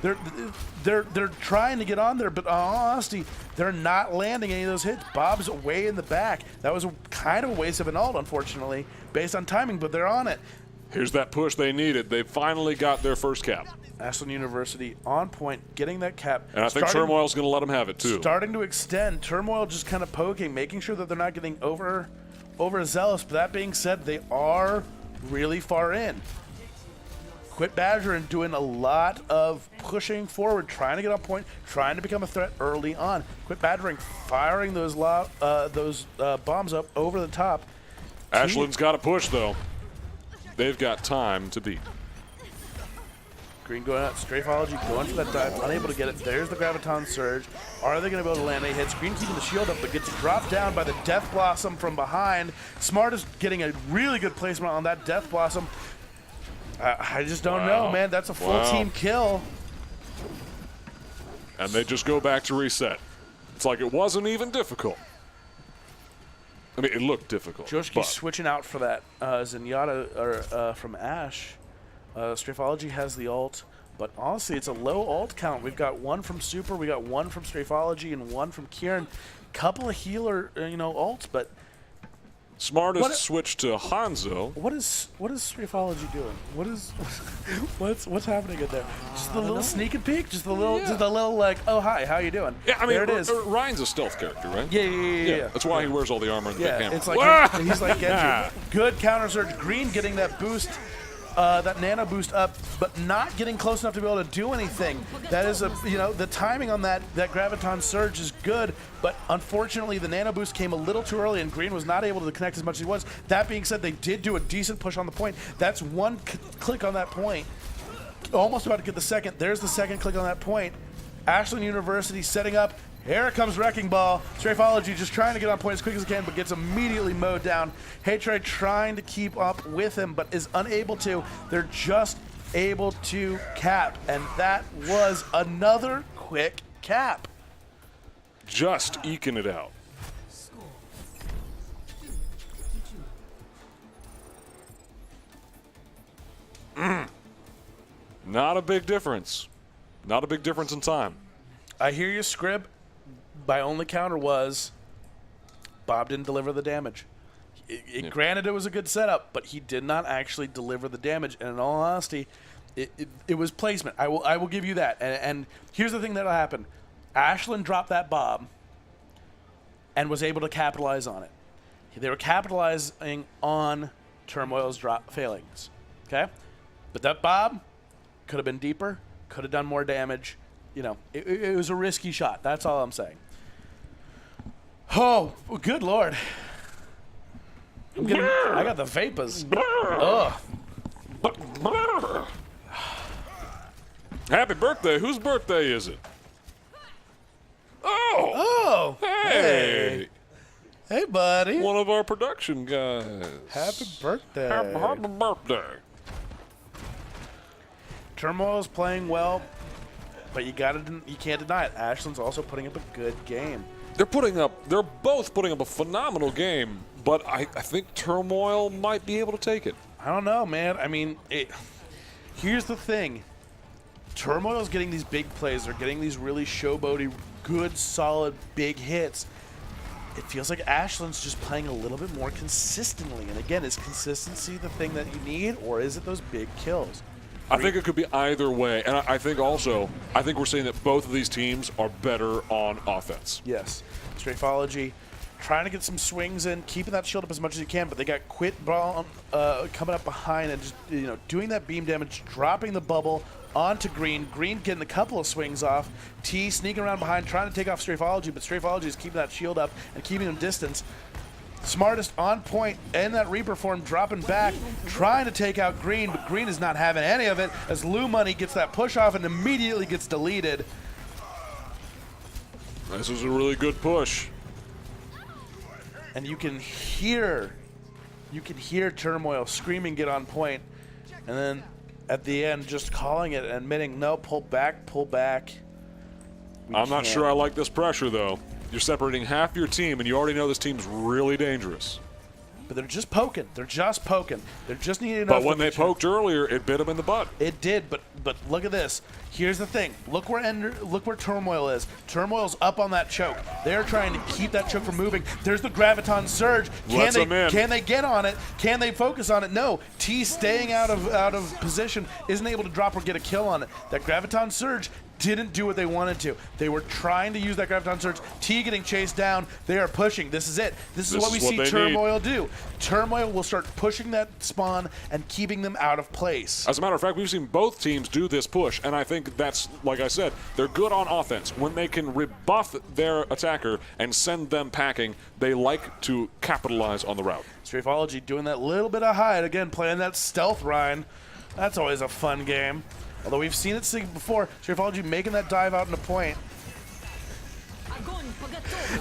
They're trying to get on there, but in all honesty, they're not landing any of those hits. Bob's way in the back. That was kind of a waste of an ult, unfortunately, based on timing, but they're on it. Here's that push they needed. They finally got their first cap. Ashland University on point, getting that cap. And I think Turmoil's going to let them have it, too. Starting to extend. Turmoil just kind of poking, making sure that they're not getting overzealous. But that being said, they are really far in. Quit Badger and doing a lot of pushing forward, trying to get on point, trying to become a threat early on. Quit Badgering, firing those bombs up over the top. Ashland's got to push, though. They've got time to beat. Green going out, Strafology going for that dive, unable to get it. There's the Graviton Surge. Are they going to be able to land any hits? Green keeping the shield up, but gets dropped down by the Death Blossom from behind. Smart is getting a really good placement on that Death Blossom. I just don't know, man. That's a full team kill. And they just go back to reset. It's like it wasn't even difficult. I mean, it looked difficult. Joski switching out for that Zenyatta from Ashe. Strafology has the ult, but honestly, it's a low ult count. We've got one from Super, we got one from Strafology, and one from Kieran. Couple of healer, ults, but Smartest switched to Hanzo. What is Strafology doing? What's happening in there? Just the little sneak and peek, just the little like, oh hi, how you doing? Yeah, I mean, there it is. Ryan's a stealth character, right? Yeah. That's why he wears all the armor and the big hammer. It's like he's like Genji. Good counter surge. Green getting that boost. That nano boost up, but not getting close enough to be able to do anything. That is the timing on that Graviton Surge is good, but unfortunately the nano boost came a little too early and Green was not able to connect as much as he was. That being said, they did do a decent push on the point. That's one click on that point. Almost about to get the second. There's the second click on that point. Ashland University setting up. Here comes Wrecking Ball. Strafology just trying to get on point as quick as he can, but gets immediately mowed down. Hatred trying to keep up with him, but is unable to. They're just able to cap, and that was another quick cap. Just eking it out. Not a big difference. Not a big difference in time. I hear you, Scrib. My only counter was Bob didn't deliver the damage. Granted, it was a good setup, but he did not actually deliver the damage. And in all honesty, it was placement. I will give you that. And here's the thing that'll happen. Ashland dropped that Bob and was able to capitalize on it. They were capitalizing on Turmoil's drop failings. Okay? But that Bob could have been deeper, could have done more damage. You know, it was a risky shot. That's all I'm saying. Oh, good Lord. I got the vapors. Ugh. Happy birthday. Whose birthday is it? Oh. Hey. Hey, buddy. One of our production guys. Happy birthday. Happy birthday. Turmoil's playing well, but you can't deny it. Ashland's also putting up a good game. They're both putting up a phenomenal game, but I think Turmoil might be able to take it. I don't know, man. I mean, here's the thing. Turmoil's getting these big plays. They're getting these really showboaty, good, solid, big hits. It feels like Ashland's just playing a little bit more consistently. And again, is consistency the thing that you need, or is it those big kills? I think it could be either way. And I think we're saying that both of these teams are better on offense. Yes. Strafology trying to get some swings in, keeping that shield up as much as you can, but they got quit ball coming up behind and just doing that beam damage, dropping the bubble onto Green. Green getting a couple of swings off. T sneaking around behind, trying to take off Strafology, but Strafology is keeping that shield up and keeping him distance. Smartest on point in that Reaper form, dropping back, trying to take out Green, but Green is not having any of it as Lou Money gets that push off and immediately gets deleted. This was a really good push. And you can hear Turmoil screaming, get on point, and then at the end just calling it and admitting, no, pull back. I'm not sure I like this pressure, though. You're separating half your team, and you already know this team's really dangerous. But they're just poking. They're just needing enough. But when they poked earlier, it bit them in the butt. It did, but look at this. Here's the thing. Look where Turmoil is. Turmoil's up on that choke. They're trying to keep that choke from moving. There's the Graviton Surge. Can they get on it? Can they focus on it? No. T staying out of position, isn't able to drop or get a kill on it. That Graviton Surge didn't do what they wanted to. They were trying to use that Graviton Surge. T getting chased down. They are pushing. This is it. This is what we see Turmoil do. Turmoil will start pushing that spawn and keeping them out of place. As a matter of fact, we've seen both teams do this push, and I think that's, like I said, they're good on offense. When they can rebuff their attacker and send them packing, they like to capitalize on the route. Strafology doing that little bit of hide. Again, playing that stealth Rhine. That's always a fun game. Although we've seen it before, Strafology making that dive out in a point.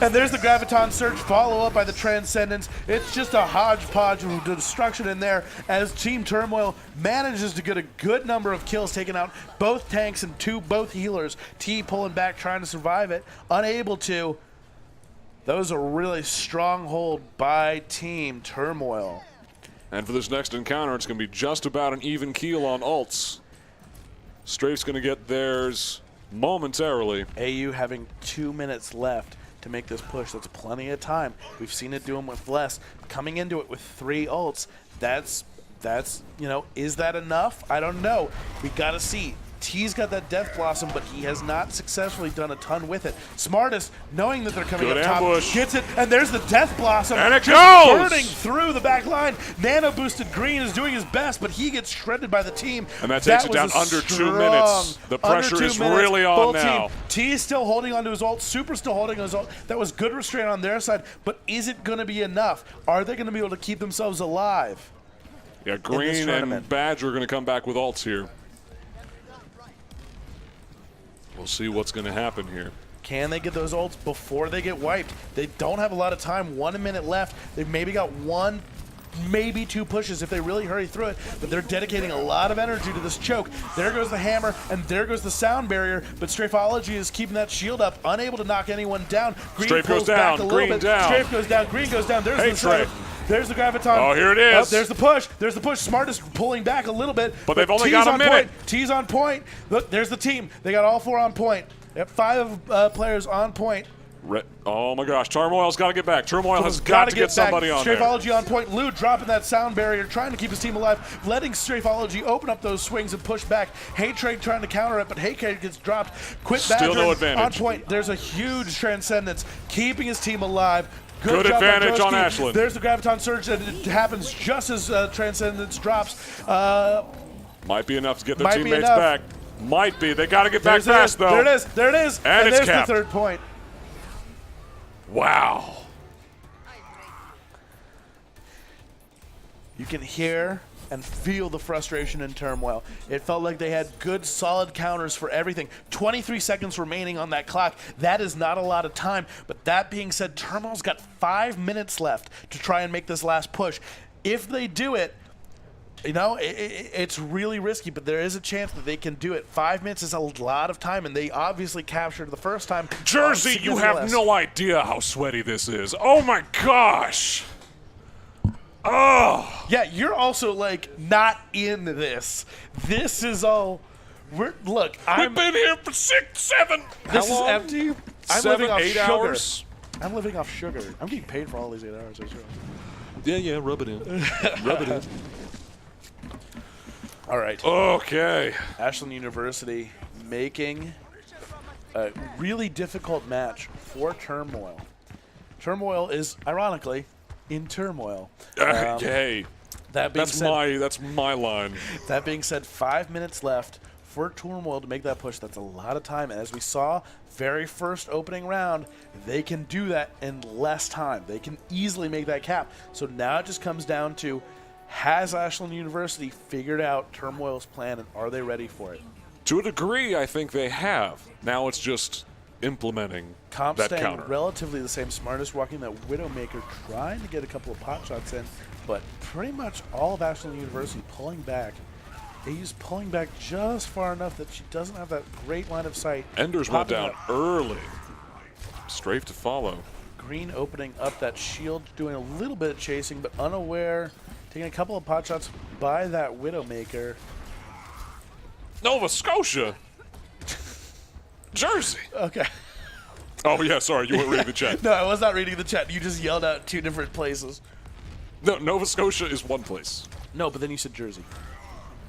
And there's the Graviton Surge, follow up by the Transcendence. It's just a hodgepodge of destruction in there as Team Turmoil manages to get a good number of kills, taking out both tanks and both healers. T pulling back, trying to survive it, unable to. That was a really strong hold by Team Turmoil. And for this next encounter, it's going to be just about an even keel on ults. Strafe's going to get theirs momentarily. AU having 2 minutes left to make this push. That's plenty of time. We've seen it do them with less. Coming into it with 3 ults, that's is that enough? I don't know. We got to see. T's got that Death Blossom, but he has not successfully done a ton with it. Smartest, knowing that they're coming Good up ambush. top, gets it, and there's the Death Blossom. And it just goes! burning through the back line. Nano boosted Green is doing his best, but he gets shredded by the team. And that takes it down under 2 minutes. The pressure is really on now. T is still holding onto his ult. Super still holding on his ult. That was good restraint on their side, but is it going to be enough? Are they going to be able to keep themselves alive? Yeah, Green and Badger are going to come back with ults here. We'll see what's going to happen here. Can they get those ults before they get wiped? They don't have a lot of time. 1 minute left. They've maybe got 1, maybe 2 pushes if they really hurry through it, but they're dedicating a lot of energy to this choke. There goes the hammer, and there goes the sound barrier, but Strafology is keeping that shield up, unable to knock anyone down. Green Strafe pulls goes down, back a little bit. down. Strafe goes down, Green goes down. There's the Strafe. There's the Graviton. Oh, here it is. Oh, there's the push. There's the push. Smartest pulling back a little bit. But they've only T's got a on minute. Point. T's on point. Look, there's the team. They got all 4 on point. They have 5 players on point. Oh my gosh, Turmoil's got to get back. Turmoil has got to get somebody on there. Strafology on point. Lou dropping that sound barrier, trying to keep his team alive, letting Strafology open up those swings and push back. Haytrade trying to counter it, but Haytrade gets dropped. Quit Still no advantage. on point. There's a huge transcendence, keeping his team alive. Good job advantage by on Ashland. There's the Graviton Surge, and it happens just as Transcendence drops. Might be enough to get their Might be teammates enough. back. Might be. They got to get back fast, though. There it is. There it is. And it's there's capped. the 3rd point. Wow. You can hear and feel the frustration in Turmoil. It felt like they had good, solid counters for everything. 23 seconds remaining on that clock. That is not a lot of time. But that being said, Turmoil's got 5 minutes left to try and make this last push. If they do it, you know, it's really risky, but there is a chance that they can do it. 5 minutes is a lot of time, and they obviously captured the first time. Jersey, you have no idea how sweaty this is. Oh my gosh. Oh. Yeah, you're also like not in this. This is all. Look, We've been here for 6, 7. This How long? is empty. I'm 7, living off 8 sugar. hours. I'm living off sugar. I'm getting paid for all these 8 hours. I sure. Yeah, rub it in. Rub it in. All right. Okay. Ashland University making a really difficult match for Turmoil. Turmoil is, ironically, in turmoil. Hey, That being that's my line. That being said, 5 minutes left for Turmoil to make that push. That's a lot of time. And as we saw, very first opening round, they can do that in less time. They can easily make that cap. So now it just comes down to, has Ashland University figured out Turmoil's plan, and are they ready for it? To a degree, I think they have. Now it's just implementing Comp that staying counter. relatively the same. Smartest walking that Widowmaker, trying to get a couple of pot shots in, but pretty much all of Ashland University pulling back. He's pulling back just far enough that she doesn't have that great line of sight. Enders went Popping down up. early. Strafe to follow. Green opening up that shield, doing a little bit of chasing, but unaware, taking a couple of pot shots by that Widowmaker. Nova Scotia. Jersey. Okay. Oh yeah, sorry, you weren't reading the chat. No, I was not reading the chat. You just yelled out 2 different places. No, Nova Scotia is one place. No, but then you said Jersey.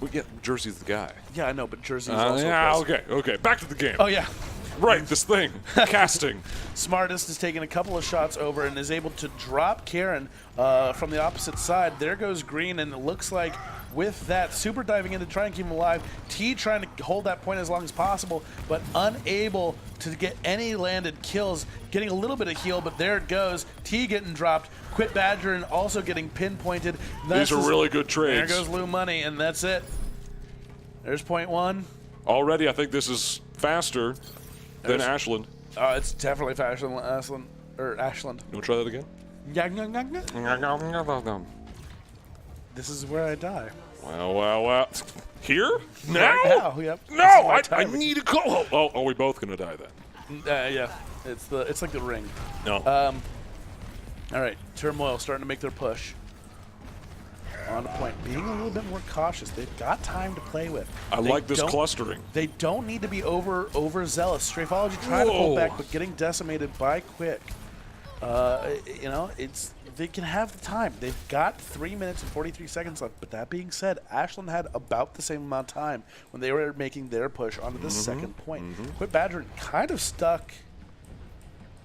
Well, yeah, Jersey's the guy. Yeah, I know, but Jersey is also Yeah, a place. okay. Back to the game. Oh, yeah. Right, this thing. Casting. Smartest is taking a couple of shots over and is able to drop Karen from the opposite side. There goes Green, and it looks like with that, super diving in to try and keep him alive. T trying to hold that point as long as possible, but unable to get any landed kills. Getting a little bit of heal, but there it goes. T getting dropped. Quit Badger and also getting pinpointed. These are really good trades. There goes Lou Money, and that's it. There's point 1. Already, I think this is faster than Ashland. Oh, it's definitely faster than Ashland. You want to try that again? This is where I die. Well. Here? Now? Right now, yep. No, This is my I timing. need to go. Oh, are we both going to die then? Yeah, it's like the ring. No. All right, Turmoil starting to make their push. On point, being a little bit more cautious. They've got time to play with. I like this clustering. They don't need to be overzealous. Strafology trying to pull back, but getting decimated by Quick. They can have the time. They've got 3 minutes and 43 seconds left. But that being said, Ashland had about the same amount of time when they were making their push onto the second point. Quit Badger kind of stuck.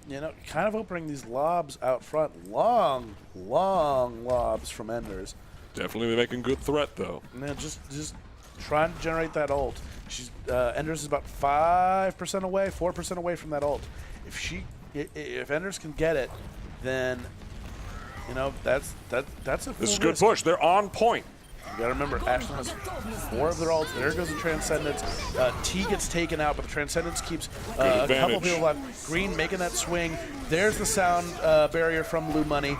Kind of opening these lobs out front. Long lobs from Enders. Definitely making good threat, though. And then just trying to generate that ult. Enders is about 5% away, 4% away from that ult. If Enders can get it, then that's a full This is a good risk. push. They're on point. You gotta remember, Ashland has 4 of their ults. There goes the Transcendence. T gets taken out, but the Transcendence keeps a couple of people alive. Green making that swing. There's the sound barrier from Lou Money.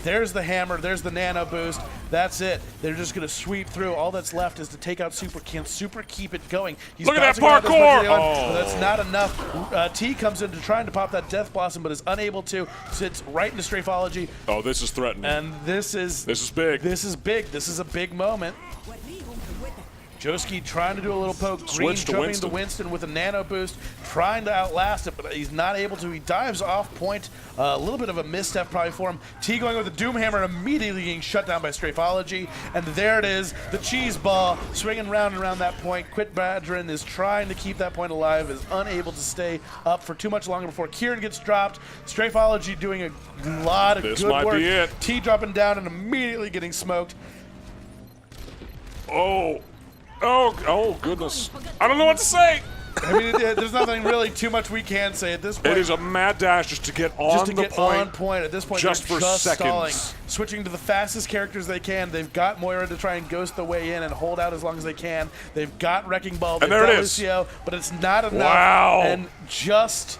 There's the hammer. There's the nano boost. That's it. They're just going to sweep through. All that's left is to take out Super. Can Super keep it going? He's Look at that bouncing around as much parkour! as he wants, but that's not enough. T comes in to trying to pop that Death Blossom, but is unable to. Sits right into Strafology. Oh, this is threatening. And this is big. This is big. This is a big moment. Joski trying to do a little poke. Green jumping to Winston with a nano boost, trying to outlast it, but he's not able to. He dives off point. A little bit of a misstep probably for him. T going with the Doom Hammer and immediately getting shut down by Strafology. And there it is, the cheese ball swinging round and around that point. Quit Badgerin is trying to keep that point alive, is unable to stay up for too much longer before Kieran gets dropped. Strafology doing a lot of good work. Be it. T dropping down and immediately getting smoked. Oh, goodness. I don't know what to say. I mean, there's nothing really too much we can say at this point. It is a mad dash just to get on on point. At this point, just they're for just seconds. stalling. Switching to the fastest characters they can. They've got Moira to try and ghost the way in and hold out as long as they can. They've got Wrecking Ball. They've got Lucio, but it's not enough. Wow. And just...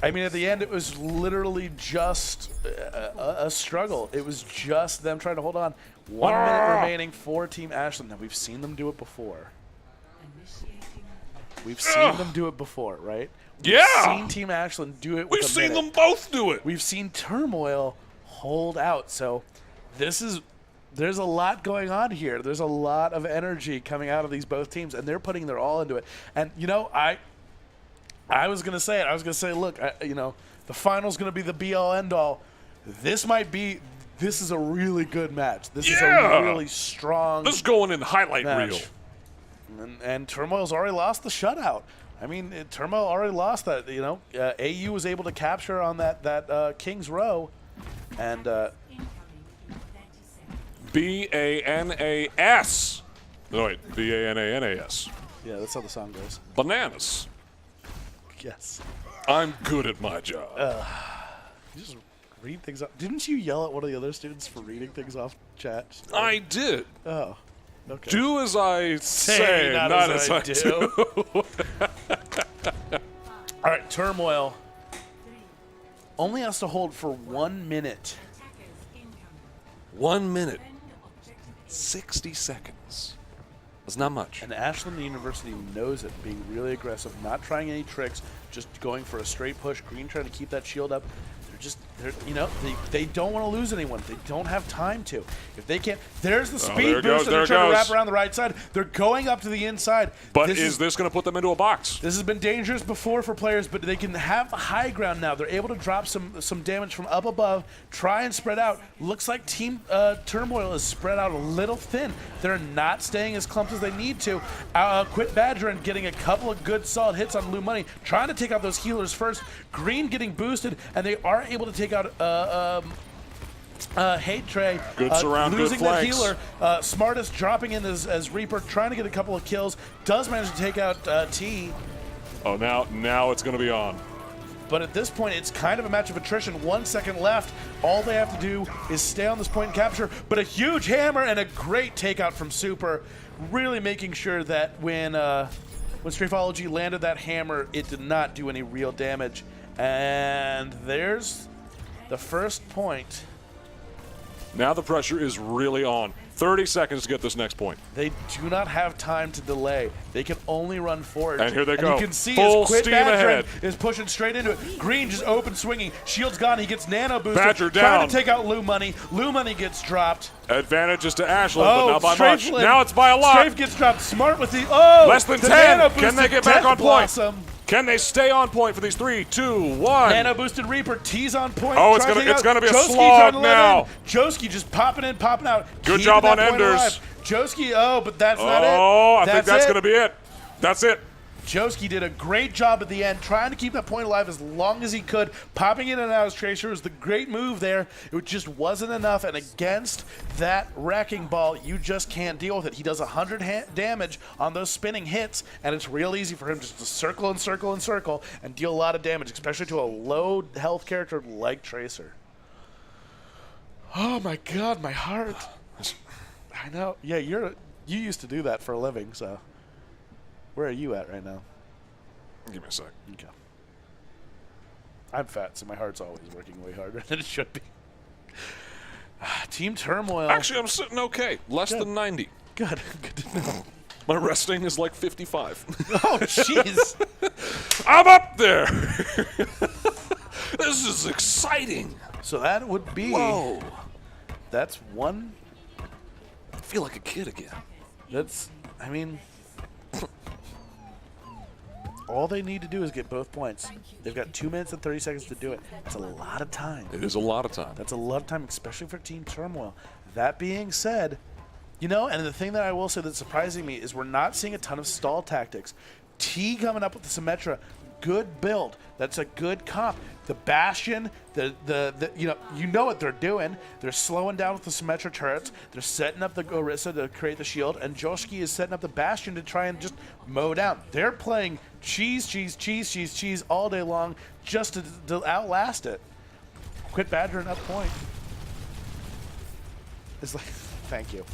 I mean, at the end, it was literally just a struggle. It was just them trying to hold on. 1 minute remaining for Team Ashland. Now, we've seen them do it before. We've seen them do it before, right? Yeah. We've seen Team Ashland do it with We've seen them both do it. We've seen Turmoil hold out. So there's a lot going on here. There's a lot of energy coming out of these both teams, and they're putting their all into it. And, you know, I was going to say it. I was going to say, look, the final's going to be the be-all, end-all. This is a really good match. This is a really strong This is going in highlight match. reel. And Turmoil's already lost the shutout. I mean, Turmoil already lost that, AU was able to capture on that King's Row. And B-A-N-A-S. No, wait, B-A-N-A-N-A-S. Yeah, that's how the song goes. Bananas. Yes. I'm good at my job. You just read things off. Didn't you yell at one of the other students for reading things off chat? I did. Oh, okay. Do as I say, not as I do. All right, Turmoil only has to hold for 1 minute. 1 minute. 60 seconds. That's not much. And Ashland University knows it, being really aggressive, not trying any tricks, just going for a straight push. Green trying to keep that shield up. They don't want to lose anyone. They don't have time to. If they can't, there's the speed boost that they're trying to wrap around the right side. They're going up to the inside. But is this going to put them into a box? This has been dangerous before for players, but they can have high ground now. They're able to drop some damage from up above, try and spread out. Looks like Team Turmoil is spread out a little thin. They're not staying as clumped as they need to. Quit Badgerin getting a couple of good solid hits on Lou Money, trying to take out those healers first. Green getting boosted, and they are able to take out Hate Tray. Good surround, losing good flanks. that healer. Smartest dropping in as Reaper, trying to get a couple of kills. Does manage to take out T. Oh, now it's going to be on. But at this point, it's kind of a match of attrition. 1 second left. All they have to do is stay on this point and capture. But a huge hammer and a great takeout from Super, really making sure that when Strafology landed that hammer, it did not do any real damage. And there's the first point. Now the pressure is really on. 30 seconds to get this next point. They do not have time to delay. They can only run forward. And here they go. You can see Full as Quit steam Badgerin ahead. is pushing straight into it. Green just open swinging. Shield's gone. He gets nano boosted. Badger down. Trying to take out Lou Money. Lou Money gets dropped. Advantages to Ashland, but not by much. Strafe Now it's by a lot. Strafe gets dropped. Smart with the Less than the 10. nano Can they boosted get back Death on point? Blossom. Can they stay on point for these 3, 2, 1? Nano boosted Reaper. T's on point. Oh, it's gonna be a slog now. Joski just popping in, popping out. Good job on that point Enders. alive. Joski, but that's not it. Oh, I think that's going to be it. That's it. Joski did a great job at the end, trying to keep that point alive as long as he could. Popping in and out as Tracer was the great move there. It just wasn't enough, and against that Wrecking Ball, you just can't deal with it. He does 100 damage on those spinning hits, and it's real easy for him just to circle and circle and circle and deal a lot of damage, especially to a low health character like Tracer. Oh my God, my heart. I know. Yeah, you used to do that for a living, so. Where are you at right now? Give me a sec. Okay. I'm fat, so my heart's always working way harder than it should be. Team Turmoil. Actually, I'm sitting okay. Less than 90. Good. Good to know. My resting is like 55. Oh, jeez. I'm up there. This is exciting. So that would be. Whoa. That's one. I feel like a kid again. That's. I mean. All they need to do is get both points. They've got 2 minutes and 30 seconds to do it. It's a lot of time. It is a lot of time. That's a lot of time, especially for Team Turmoil. That being said, you know, and the thing that I will say that's surprising me is we're not seeing a ton of stall tactics. T coming up with the Symmetra, good build. That's a good comp. The Bastion, you know what they're doing. They're slowing down with the Symmetra turrets. They're setting up the Orisa to create the shield, and Joshki is setting up the Bastion to try and just mow down. They're playing cheese all day long just to outlast it. Quit badgering up point. It's like, thank you.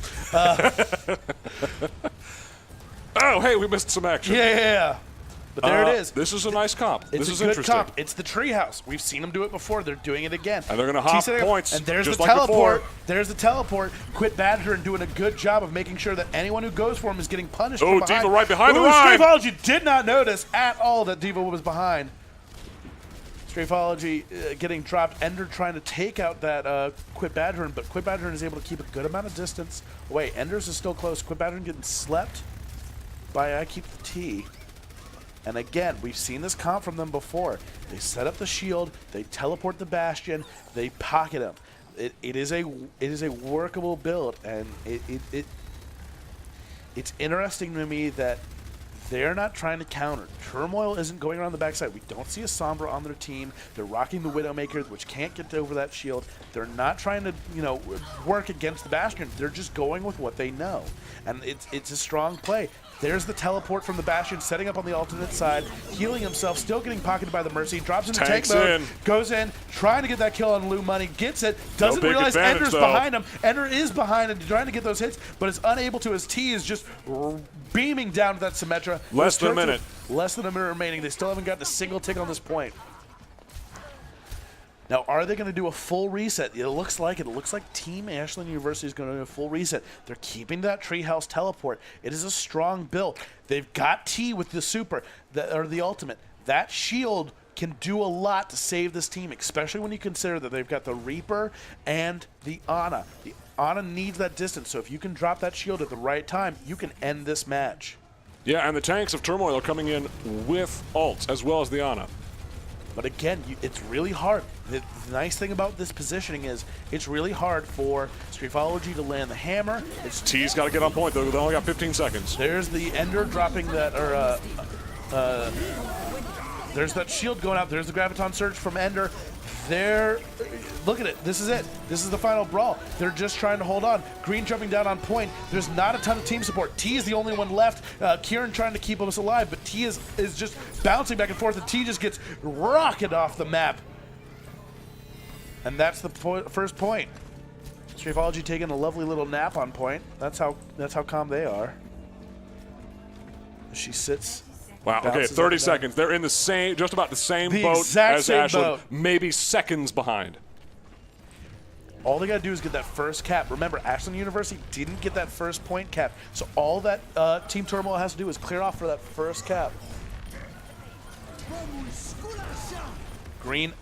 Oh, hey, we missed some action. Yeah. But there it is. This is a nice comp. It's this is a good interesting. comp. It's the treehouse. We've seen them do it before. They're doing it again. And they're going to hop points. And there's just the like teleport. before. There's the teleport. Quit Badger and doing a good job of making sure that anyone who goes for him is getting punished. Oh, from behind. Diva right behind the Ooh, line. Strafology did not notice at all that Diva was behind. Strafology getting dropped. Ender trying to take out that Quit Badger, but Quit Badger is able to keep a good amount of distance away. Ender's is still close. Quit Badger getting slept by I Keep the T. And again, we've seen this comp from them before. They set up the shield, they teleport the Bastion, they pocket him. It is a workable build, and it's interesting to me that they're not trying to counter. Turmoil isn't going around the backside. We don't see a Sombra on their team. They're rocking the Widowmaker, which can't get over that shield. They're not trying to, work against the Bastion. They're just going with what they know, and it's a strong play. There's the teleport from the Bastion, setting up on the alternate side, healing himself, still getting pocketed by the Mercy, drops into tank mode, goes in, trying to get that kill on Lou Money, gets it, doesn't realize Ender's behind him. Ender is behind him, trying to get those hits, but is unable to as T is just beaming down to that Symmetra. Less than a minute. Less than a minute remaining. They still haven't gotten a single tick on this point. Now, are they going to do a full reset? It looks like it. It looks like Team Ashland University is going to do a full reset. They're keeping that Treehouse teleport. It is a strong build. They've got T with the super, or the ultimate. That shield can do a lot to save this team, especially when you consider that they've got the Reaper and the Ana. The Ana needs that distance, so if you can drop that shield at the right time, you can end this match. Yeah, and the tanks of Turmoil are coming in with ults as well as the Ana. But again, it's really hard. The nice thing about this positioning is it's really hard for Strafology to land the hammer. T's got to get on point, though. They only got 15 seconds. There's the Ender dropping that, there's that shield going out. There's the Graviton Surge from Ender. Look at it. This is it. This is the final brawl. They're just trying to hold on. Green jumping down on point. There's not a ton of team support. T is the only one left. Kieran trying to keep us alive, but T is just bouncing back and forth, and T just gets rocketed off the map. And that's the first point. Strafology taking a lovely little nap on point. That's how calm they are. She sits. Wow, okay, 30 seconds. They're in just about the same boat as Ashland, maybe seconds behind. All they got to do is get that first cap. Remember, Ashland University didn't get that first point cap, so all that Team Turmoil has to do is clear off for that first cap. Green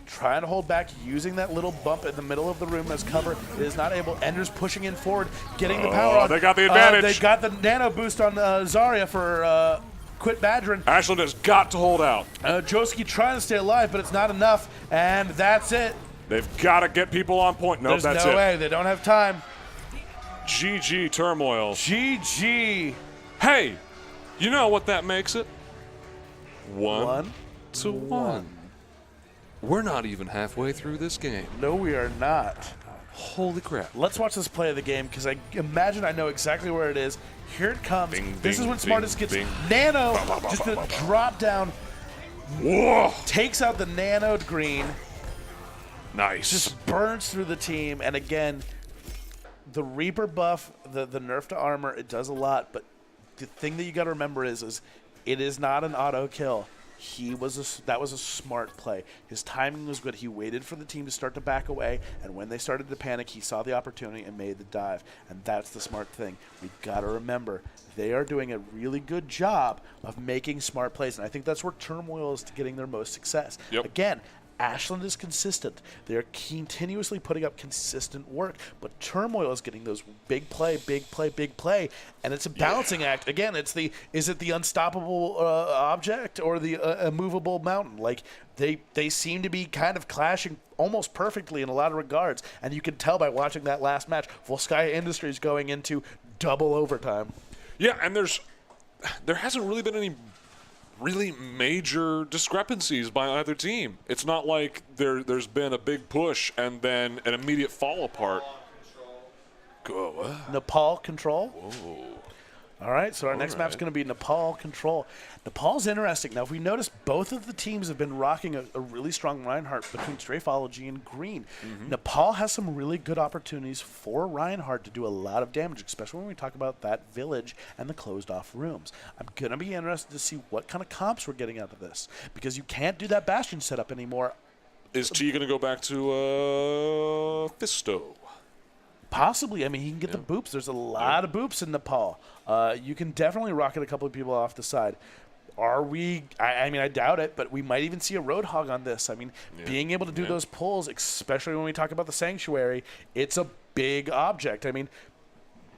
trying to hold back, using that little bump in the middle of the room as cover. It is not able. Ender's pushing in forward, getting the power on. They got the advantage. They got the nano boost on Zarya for Quit Badgering. Ashland has got to hold out. Joski trying to stay alive, but it's not enough, and that's it. They've got to get people on point. Nope, There's no way. They don't have time. GG Turmoil. GG. Hey, you know what that makes it? 1 to 1. We're not even halfway through this game. No, we are not. Holy crap. Let's watch this play of the game, because I imagine I know exactly where it is. Here it comes. This is when Smartest gets nano, just a drop down. Whoa. Takes out the nanoed Green. Nice. Just burns through the team. And again, the Reaper buff, the nerf to armor, it does a lot. But the thing that you got to remember is it is not an auto kill. that was a smart play. His timing was good. He waited for the team to start to back away, and when they started to panic, he saw the opportunity and made the dive. And that's the smart thing. We've got to remember, they are doing a really good job of making smart plays, and I think that's where Turmoil is getting their most success. Yep. Again, Ashland is consistent. They're continuously putting up consistent work, but Turmoil is getting those big play, and it's a balancing act. Again, is it the unstoppable object or the immovable mountain? Like they seem to be kind of clashing almost perfectly in a lot of regards, and you can tell by watching that last match. Volskaya Industries going into double overtime. Yeah, and there hasn't really been any really major discrepancies by either team. It's not like there's been a big push and then an immediate fall apart. Go what? Nepal Control. Whoa. All right, so our next map's going to be Nepal Control. Nepal's interesting. Now, if we notice, both of the teams have been rocking a really strong Reinhardt between Strafology and Green. Nepal has some really good opportunities for Reinhardt to do a lot of damage, especially when we talk about that village and the closed-off rooms. I'm going to be interested to see what kind of comps we're getting out of this, because you can't do that Bastion setup anymore. Is T going to go back to Fisto? Possibly. I mean, he can get the boops. There's a lot of boops in Nepal. You can definitely rocket a couple of people off the side. Are we? I mean, I doubt it, but we might even see a Roadhog on this. I mean, being able to do those pulls, especially when we talk about the Sanctuary, it's a big object. I mean,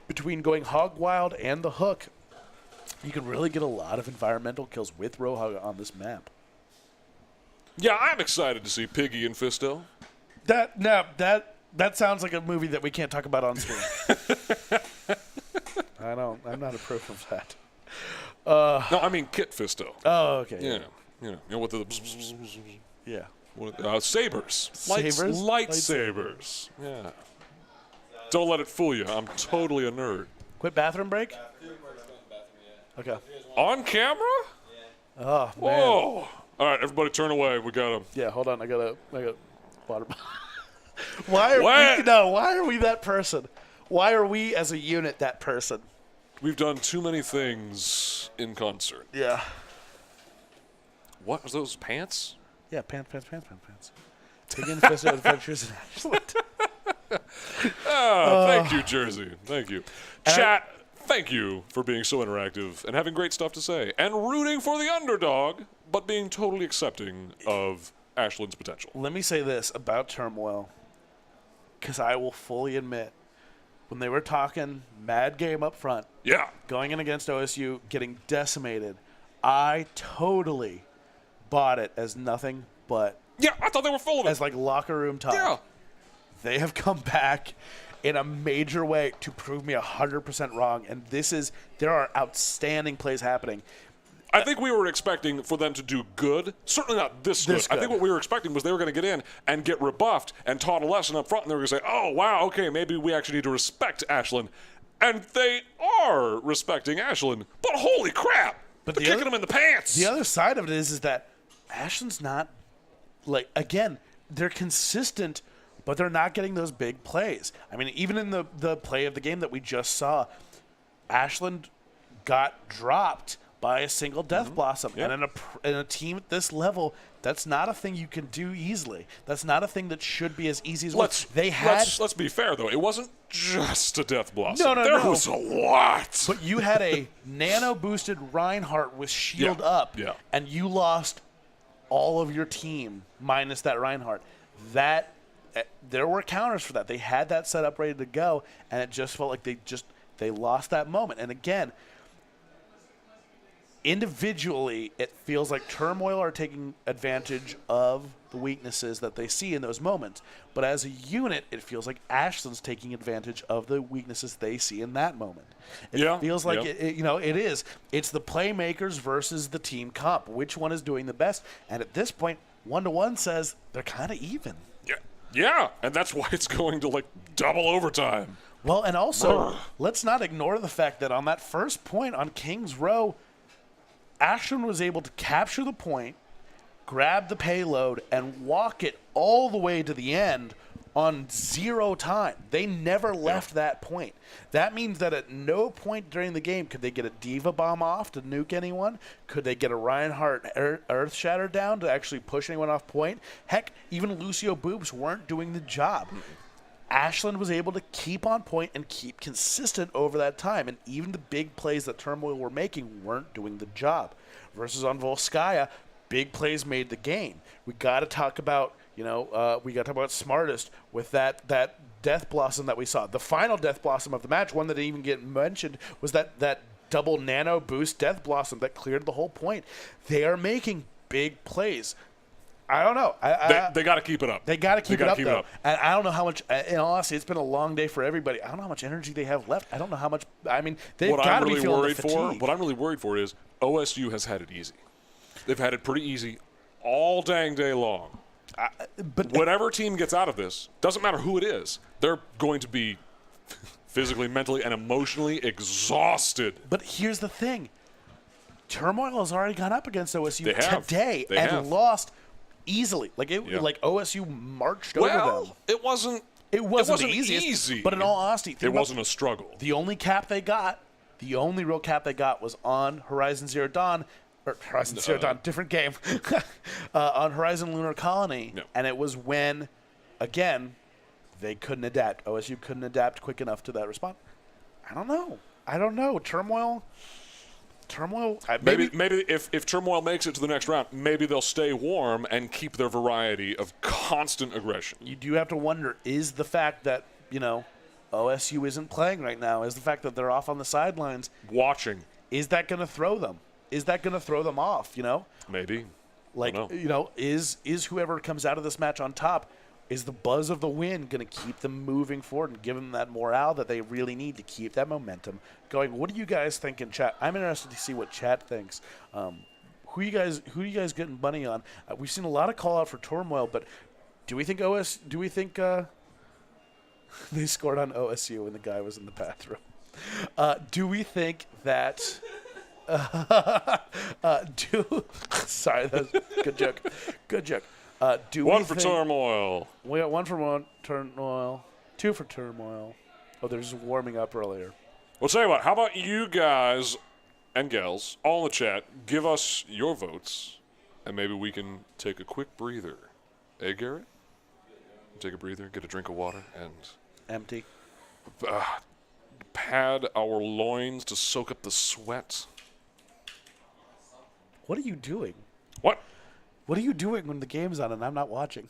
between going Hog Wild and the Hook, you can really get a lot of environmental kills with Roadhog on this map. Yeah, I'm excited to see Piggy and Fisto. That sounds like a movie that we can't talk about on screen. I'm not a proof of that. No, I mean Kit Fisto. Oh, okay. Yeah. You know what the Yeah. sabers. Sabers? Lightsabers. Yeah. Don't let it fool you. I'm totally a nerd. Quick bathroom break? Okay. On camera? Oh, man. Whoa. All right, everybody turn away. We got him. Yeah, hold on. I got water. Why are we that person? Why are we as a unit that person? We've done too many things in concert. Yeah. What was those pants? Yeah, pants. Big in Fisto Adventures in Ashland. Thank you, Jersey. Thank you. Chat, thank you for being so interactive and having great stuff to say and rooting for the underdog, but being totally accepting of Ashland's potential. Let me say this about Turmoil, because I will fully admit, when they were talking mad game up front, going in against OSU, getting decimated, I totally bought it as nothing but I thought they were full of it. As like locker room talk. Yeah. They have come back in a major way to prove me 100% wrong, and there are outstanding plays happening. I think we were expecting for them to do good. Certainly not this good. I think what we were expecting was they were going to get in and get rebuffed and taught a lesson up front, and they were going to say, oh, wow, okay, maybe we actually need to respect Ashland. And they are respecting Ashland. But holy crap, they're kicking them in the pants. The other side of it is that Ashland's not, like, again, they're consistent, but they're not getting those big plays. I mean, even in the play of the game that we just saw, Ashland got dropped by a single Death Blossom. Yep. And in a team at this level, that's not a thing you can do easily. That's not a thing that should be as easy as let's be fair, though. It wasn't just a Death Blossom. There was a lot. But you had a nano-boosted Reinhardt with shield up, and you lost all of your team minus that Reinhardt. There were counters for that. They had that set up ready to go, and it just felt like they lost that moment. And again, individually, it feels like Turmoil are taking advantage of the weaknesses that they see in those moments. But as a unit, it feels like Ashland's taking advantage of the weaknesses they see in that moment. It feels like it is. It's the playmakers versus the team comp. Which one is doing the best? And at this point, 1-to-1 says they're kind of even. Yeah, and that's why it's going to like double overtime. Well, and also, let's not ignore the fact that on that first point on King's Row, Ashland was able to capture the point, grab the payload, and walk it all the way to the end on 0 time. They never left that point. That means that at no point during the game could they get a Diva Bomb off to nuke anyone. Could they get a Reinhardt Earth Shatter down to actually push anyone off point? Heck, even Lucio Boobs weren't doing the job. Ashland was able to keep on point and keep consistent over that time, and even the big plays that Turmoil were making weren't doing the job. Versus on Volskaya, big plays made the game. We got to talk about, Smartest with that Death Blossom that we saw. The final Death Blossom of the match, one that didn't even get mentioned, was that double nano boost Death Blossom that cleared the whole point. They are making big plays. I don't know. They got to keep it up. They got to keep it up, though. And I don't know how much, in all honesty, it's been a long day for everybody. I don't know how much energy they have left. I don't know how much, they've got to be feeling the fatigue. What I'm really worried for is OSU has had it easy. They've had it pretty easy all dang day long. But whatever team gets out of this, doesn't matter who it is, they're going to be physically, mentally, and emotionally exhausted. But here's the thing. Turmoil has already gone up against OSU today and lost easily. Like OSU marched over them. It wasn't the easiest, easy. But in all honesty, it wasn't a struggle. The only cap they got, the only real cap they got was on Horizon Zero Dawn. Or Horizon Zero Dawn, different game. On Horizon Lunar Colony. No. And it was when, again, they couldn't adapt. OSU couldn't adapt quick enough to that response. I don't know. Turmoil. Maybe if Turmoil makes it to the next round, maybe they'll stay warm and keep their variety of constant aggression. You do have to wonder, is the fact that, OSU isn't playing right now, is the fact that they're off on the sidelines. Watching. Is that going to throw them? Is that going to throw them off, Maybe. Is whoever comes out of this match on top, is the buzz of the win going to keep them moving forward and give them that morale that they really need to keep that momentum going? What do you guys think in chat? I'm interested to see what chat thinks. Who you guys getting money on? We've seen a lot of call out for Turmoil, but do we think they scored on OSU when the guy was in the bathroom? Do we think that... sorry, that was a good joke. Good joke. One for Turmoil. We got one for Turmoil, 2 for Turmoil. Oh, they're just warming up earlier. Well, tell you what, how about you guys and gals, all in the chat, give us your votes, and maybe we can take a quick breather. Hey, Garrett? Take a breather, get a drink of water, and... Empty. Pad our loins to soak up the sweat. What are you doing? What? What are you doing when the game's on and I'm not watching?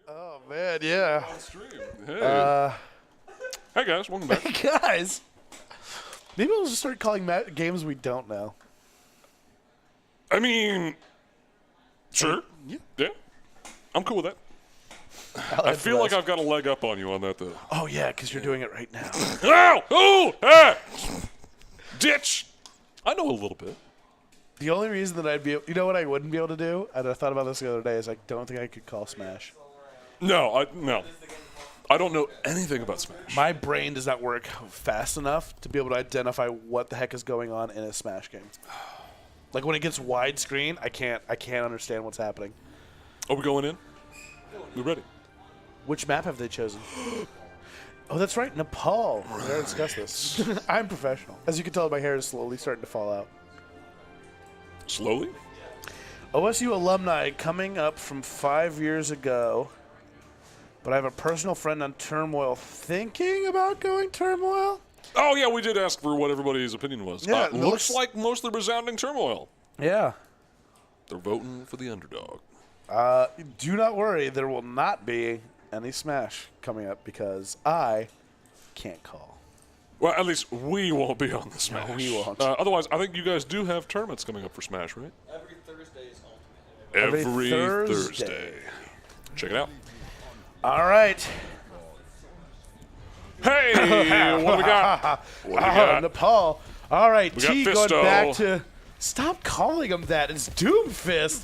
Oh, man, yeah. On stream. Hey. Hey, guys. Welcome back. Hey, guys. Maybe we'll just start calling games we don't know. I mean, sure. Yeah. I'm cool with that. I feel like I've got a leg up on you on that, though. Oh, yeah, because you're doing it right now. Ow! Oh! Ah! Ditch! I know a little bit. The only reason that I'd be, you know what I wouldn't be able to do, and I thought about this the other day, is I don't think I could call Smash. No. I don't know anything about Smash. My brain does not work fast enough to be able to identify what the heck is going on in a Smash game. Like when it gets widescreen, I can't understand what's happening. Are we going in? We ready? Which map have they chosen? Oh, that's right, Nepal. We already discussed this. I'm professional. As you can tell, my hair is slowly starting to fall out. Slowly? OSU alumni coming up from 5 years ago, but I have a personal friend on Turmoil thinking about going Turmoil. Oh, yeah, we did ask for what everybody's opinion was. Yeah, looks like mostly resounding Turmoil. Yeah. They're voting for the underdog. Do not worry, there will not be any Smash coming up because I can't call. Well, at least we won't be on the Smash. No, we won't. Otherwise, I think you guys do have tournaments coming up for Smash, right? Every Thursday is Ultimate. Every Thursday. Thursday. Check it out. All right. Hey, what do we got? What do we got? Nepal. All right, We got T going Fisto. back to. Stop calling him that. It's Doomfist.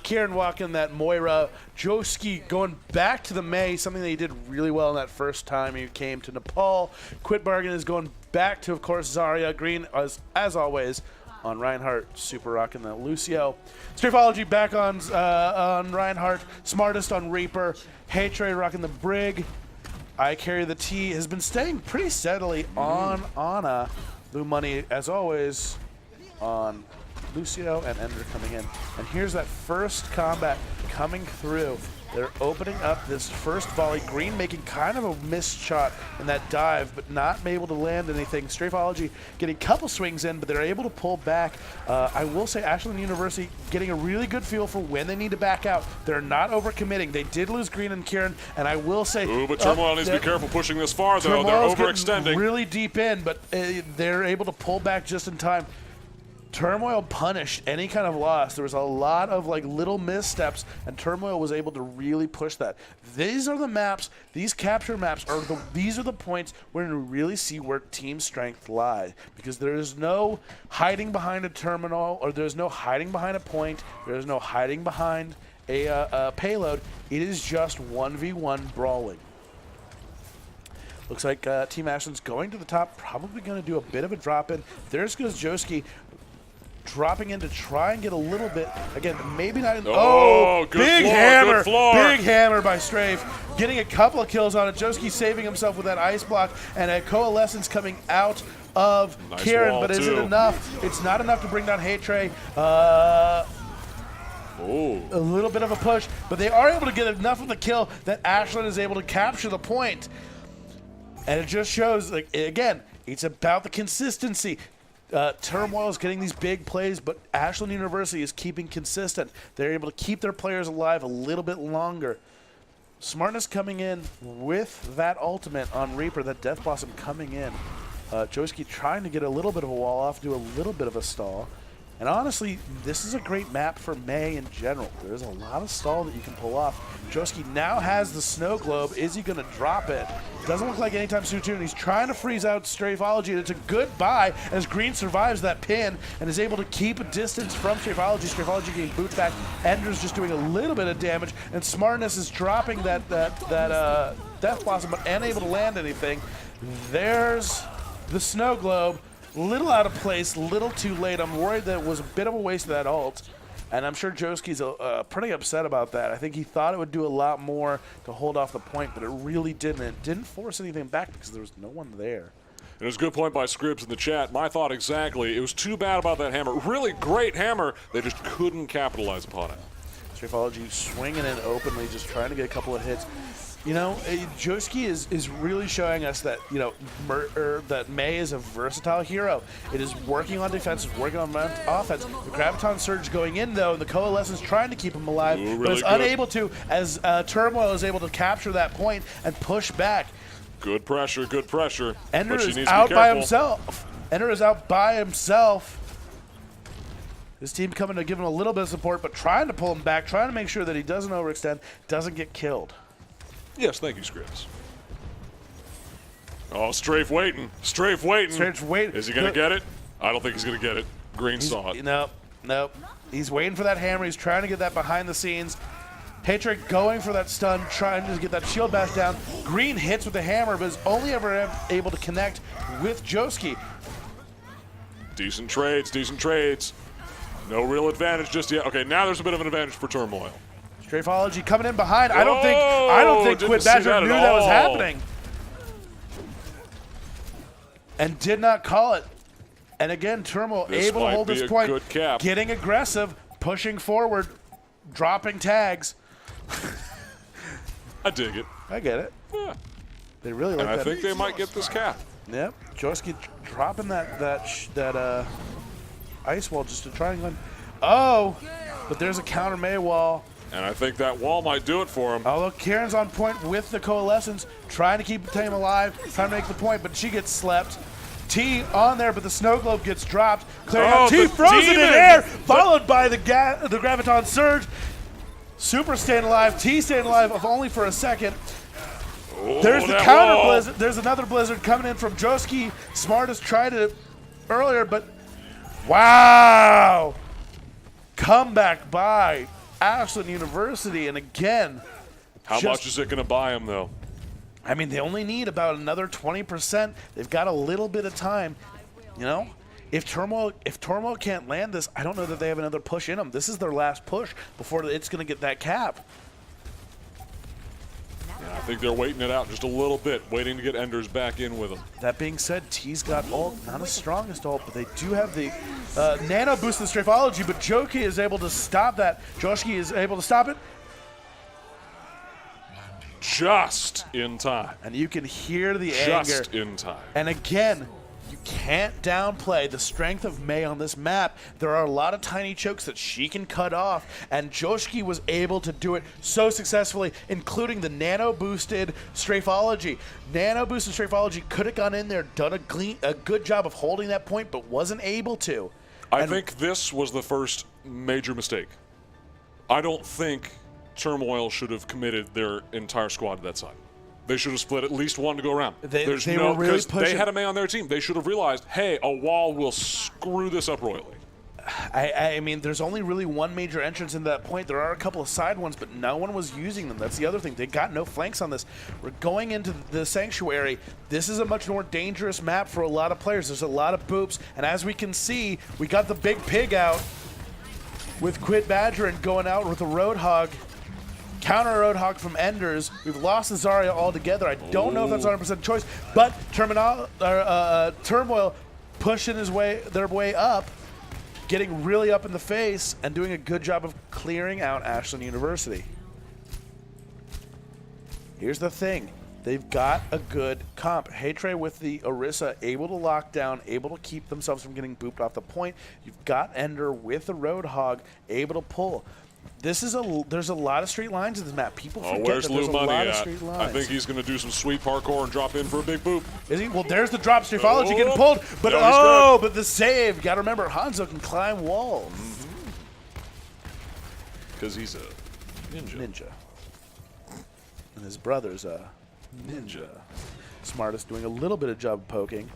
Kieran walking that Moira. Joski going back to the May, something that he did really well in that first time he came to Nepal. Quit Bargain is going back to, of course, Zarya. Green, as always, on Reinhardt. Super rocking that Lucio. Strafology back on Reinhardt. Smartest on Reaper. Hatred rocking the Brig. I Carry the T has been staying pretty steadily on Ana. Lou Money, as always, on Lucio and Ender coming in. And here's that first combat coming through. They're opening up this first volley. Green making kind of a missed shot in that dive, but not able to land anything. Strafology getting a couple swings in, but they're able to pull back. I will say Ashland University getting a really good feel for when they need to back out. They're not overcommitting. They did lose Green and Kieran, and I will say... Ooh, but Turmoil needs to be careful pushing this far, though. Turmoil's They're getting overextending. really deep in, but they're able to pull back just in time. Turmoil punished any kind of loss. There was a lot of little missteps, and Turmoil was able to really push that. These are the maps. These capture maps are these are the points where you really see where team strength lies, because there is no hiding behind a terminal, or there's no hiding behind a point. There's no hiding behind a payload. It is just 1v1 brawling. Looks like Team Ashland's going to the top, probably going to do a bit of a drop in. There's goes Joski. Dropping in to try and get a little bit. Again, maybe not in. Oh, good big floor, hammer. good floor. Big hammer by Strafe. Getting a couple of kills on it. Joski saving himself with that ice block. And a coalescence coming out of Nice Kieran. wall, But is it too. enough? It's not enough to bring down Hatred. Oh. A little bit of a push. But they are able to get enough of the kill that Ashland is able to capture the point. And it just shows, again, it's about the consistency. Turmoil is getting these big plays, but Ashland University is keeping consistent. They're able to keep their players alive a little bit longer. Smartness coming in with that ultimate on Reaper, that Death Blossom coming in. Joski trying to get a little bit of a wall off, do a little bit of a stall. And honestly, this is a great map for May in general. There's a lot of stall that you can pull off. Joski now has the snow globe. Is he going to drop it? Doesn't look like anytime soon. He's trying to freeze out Strafology, and it's a good buy as Green survives that pin and is able to keep a distance from Strafology. Strafology getting boots back. Ender's just doing a little bit of damage, and Smartness is dropping that Death Blossom, but unable to land anything. There's the snow globe. Little out of place, little too late. I'm worried that it was a bit of a waste of that ult. And I'm sure Joski's pretty upset about that. I think he thought it would do a lot more to hold off the point, but it really didn't. It didn't force anything back because there was no one there. And it was a good point by Scribs in the chat. My thought exactly. It was too bad about that hammer. Really great hammer. They just couldn't capitalize upon it. Strafology swinging in openly, just trying to get a couple of hits. You know, Joski is really showing us that, you know, that May is a versatile hero. It is working on defense, it's working on offense. The Graviton Surge going in, though, and the Coalescence trying to keep him alive, Ooh, but really is good. unable to, as Turmoil is able to capture that point and push back. Good pressure, good pressure. Ender but she is needs to out be by careful. himself. Ender is out by himself. His team coming to give him a little bit of support, but trying to pull him back, trying to make sure that he doesn't overextend, doesn't get killed. Yes, thank you, Scripps. Oh, Strafe waiting. Strafe waiting. Strafe waiting. Is he going to get it? I don't think he's going to get it. Green saw it. Nope. He's waiting for that hammer. He's trying to get that behind the scenes. Haytrick going for that stun, trying to get that shield bash down. Green hits with the hammer, but is only ever able to connect with Joski. Decent trades, decent trades. No real advantage just yet. Okay, now there's a bit of an advantage for Turmoil. Strafology coming in behind. I don't think didn't Quid see Badger that knew at that was all. happening. And did not call it. And again, Turmoil This able to might hold be this a point, good cap. getting aggressive, pushing forward, dropping tags. I dig it. I get it. Yeah. They really like And that. I think they might get this cap. Yep, Joski dropping that ice wall just to try and go. Oh, but there's a counter May wall. And I think that wall might do it for him. Although Karen's on point with the Coalescence, trying to keep the team alive, trying to make the point, but she gets slept. T on there, but the snow globe gets dropped. Clearing out. T the frozen in demon! air, followed by the Graviton Surge. Super staying alive. T staying alive, if only for a second. Oh, There's the that counter wall. blizzard. There's another blizzard coming in from Joski. Smartest tried it earlier, but wow! Comeback by Ashland University, and again, How much is it going to buy him, though? I mean, they only need about another 20%. They've got a little bit of time. You know, if Turmoil can't land this, I don't know that they have another push in them. This is their last push before it's going to get that cap. Yeah, I think they're waiting it out just a little bit, waiting to get Enders back in with them. That being said, T's got ult, not his strongest ult, but they do have the nano boost in Strafology, but Joki is able to stop that. Joski is able to stop it, Just in time. and you can hear the anger. Just in time. And again, you can't downplay the strength of May on this map. There are a lot of tiny chokes that she can cut off, and Joski was able to do it so successfully, including the nano-boosted Strafology. Nano-boosted Strafology could have gone in there, done a good job of holding that point, but wasn't able to. I think this was the first major mistake. I don't think Turmoil should have committed their entire squad to that side. They should have split at least one to go around. They were really because pushing. they had a May on their team. They should have realized, hey, a wall will screw this up royally. I mean, there's only really one major entrance into that point. There are a couple of side ones, but no one was using them. That's the other thing. They got no flanks on this. We're going into the Sanctuary. This is a much more dangerous map for a lot of players. There's a lot of boops, and as we can see, we got the big pig out with Quid Badger and going out with a Roadhog. Counter Roadhog from Enders. We've lost the Zarya altogether. I don't know if that's 100% choice, but Turmoil pushing their way up, getting really up in the face, and doing a good job of clearing out Ashland University. Here's the thing. They've got a good comp. Haytre with the Orisa able to lock down, able to keep themselves from getting booped off the point. You've got Ender with the Roadhog able to pull. There's a lot of straight lines in this map. People forget Where's that there's Lou a lot Money of at? straight lines. I think he's going to do some sweet parkour and drop in for a big boop. Is he? Well, there's the drop. Strafology Oh. getting pulled, but No, he's good. but the save. Got to remember, Hanzo can climb walls. Because he's a Ninja. And his brother's a ninja. Smartest doing a little bit of job poking.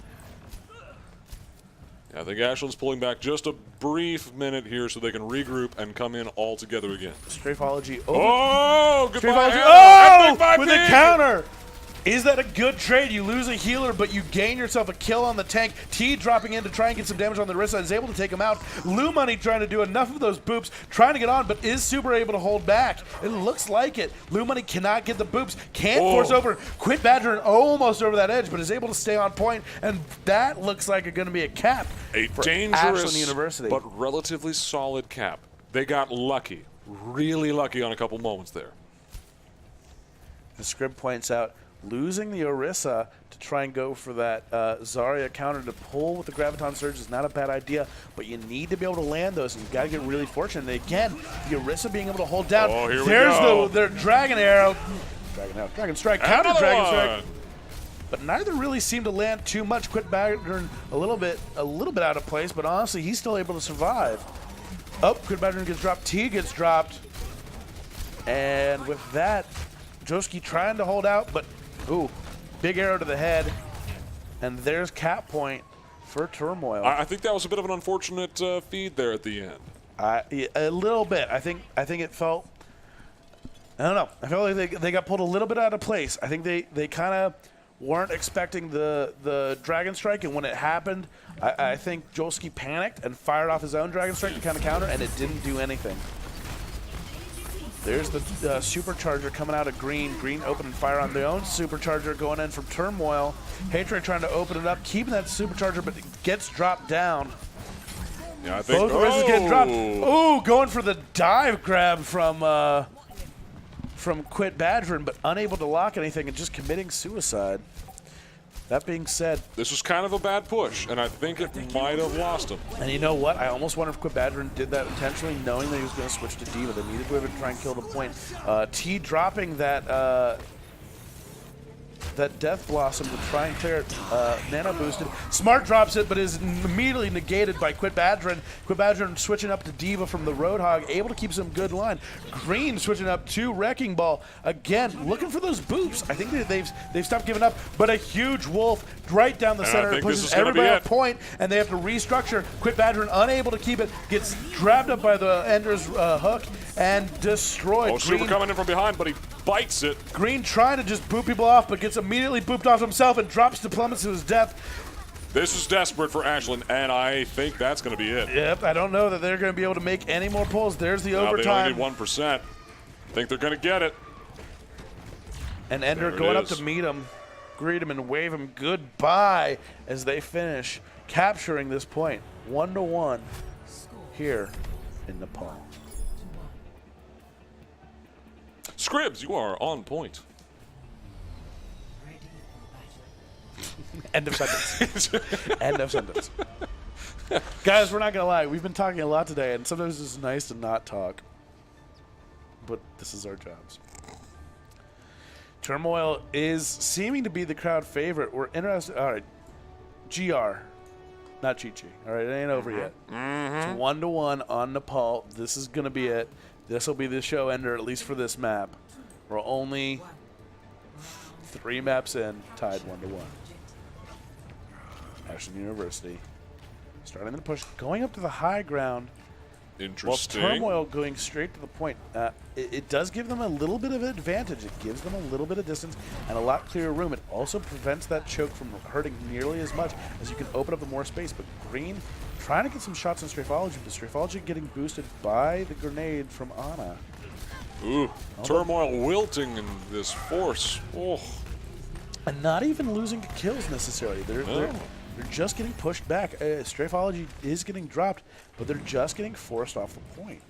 I think Ashland's pulling back just a brief minute here so they can regroup and come in all together again. Strafology. Oh, goodbye. Strafology. Hannah. Epic by With a Pig. counter. Is that a good trade? You lose a healer, but you gain yourself a kill on the tank. T dropping in to try and get some damage on the Orisa is able to take him out. Lou Money trying to do enough of those boops, trying to get on, but is Super able to hold back. It looks like it. Lou Money cannot get the boops, can't force over. Quid Badger and almost over that edge, but is able to stay on point, and that looks like it's going to be a cap A for dangerous Ashland University. but relatively solid cap. They got lucky, really lucky on a couple moments there. As Scrib points out, losing the Orisa to try and go for that Zarya counter to pull with the Graviton Surge is not a bad idea, but you need to be able to land those, and you've got to get really fortunate. And again, the Orisa being able to hold down. Oh, here we There's go. their Dragon Arrow. Dragon Strike, counter Another Dragon one. Strike. But neither really seemed to land too much. Quit Badgern a little bit out of place, but honestly, he's still able to survive. Oh, Quit Badgern gets dropped. T gets dropped. And with that, Joski trying to hold out, but ooh, big arrow to the head. And there's cap point for Turmoil. I think that was a bit of an unfortunate feed there at the end. Yeah, a little bit. I think it felt, I don't know. I felt like they got pulled a little bit out of place. I think they kind of weren't expecting the Dragon Strike, and when it happened, I think Joski panicked and fired off his own Dragon Strike to kind of counter, and it didn't do anything. There's the Supercharger coming out of Green. Green opening fire on their own Supercharger going in from Turmoil. Hatred trying to open it up, keeping that Supercharger, but it gets dropped down. Yeah, I think Both Orisas getting dropped. Ooh, going for the dive grab from Quit Badgering, but unable to lock anything and just committing suicide. That being said, this was kind of a bad push, and I think it might have lost him. and you know what? I almost wonder if Quit Badgering did that intentionally, knowing that he was going to switch to D.Va. They needed to be able to try and kill the point. T dropping that Death Blossom to try and clear it, nano boosted. Smart drops it, but is immediately negated by Quit Badgering. Quit Badgering switching up to D.Va from the Roadhog, able to keep some good line. Green switching up to Wrecking Ball. Again, looking for those boops. I think that they've stopped giving up, but a huge wolf right down the center pushes everybody at point, and they have to restructure. Quit Badgering unable to keep it, gets grabbed up by the Ender's hook and destroyed. Oh, Super coming in from behind, but he bites it. Green trying to just boot people off, but gets immediately booped off himself and drops to plummets to his death. This is desperate for Ashland, and I think that's going to be it. Yep, I don't know that they're going to be able to make any more pulls. There's the They only overtime. need 1%. Think they're going to get it. And Ender There it going up is. to meet him, greet him, and wave him goodbye as they finish capturing this point. 1-1 here in Nepal. Scribs, you are on point. End of sentence. End of sentence. Guys, we're not going to lie. We've been talking a lot today, and sometimes it's nice to not talk. But this is our jobs. Turmoil is seeming to be the crowd favorite. We're interested. All right. GR. Not Chi-Chi. All right, it ain't over yet. It's 1-1 on Nepal. This is going to be it. This will be the show ender, at least for this map. We're only 3 maps in, tied 1-1. Ashland University starting the push, going up to the high ground. Interesting. While Turmoil going straight to the point. It does give them a little bit of an advantage. It gives them a little bit of distance and a lot clearer room. It also prevents that choke from hurting nearly as much as you can open up the more space. But Green trying to get some shots on Strafology, but Strafology getting boosted by the grenade from Ana. Ooh, Turmoil wilting in this force. Oh. And not even losing kills necessarily. They're just getting pushed back. Strafology is getting dropped, but they're just getting forced off the point.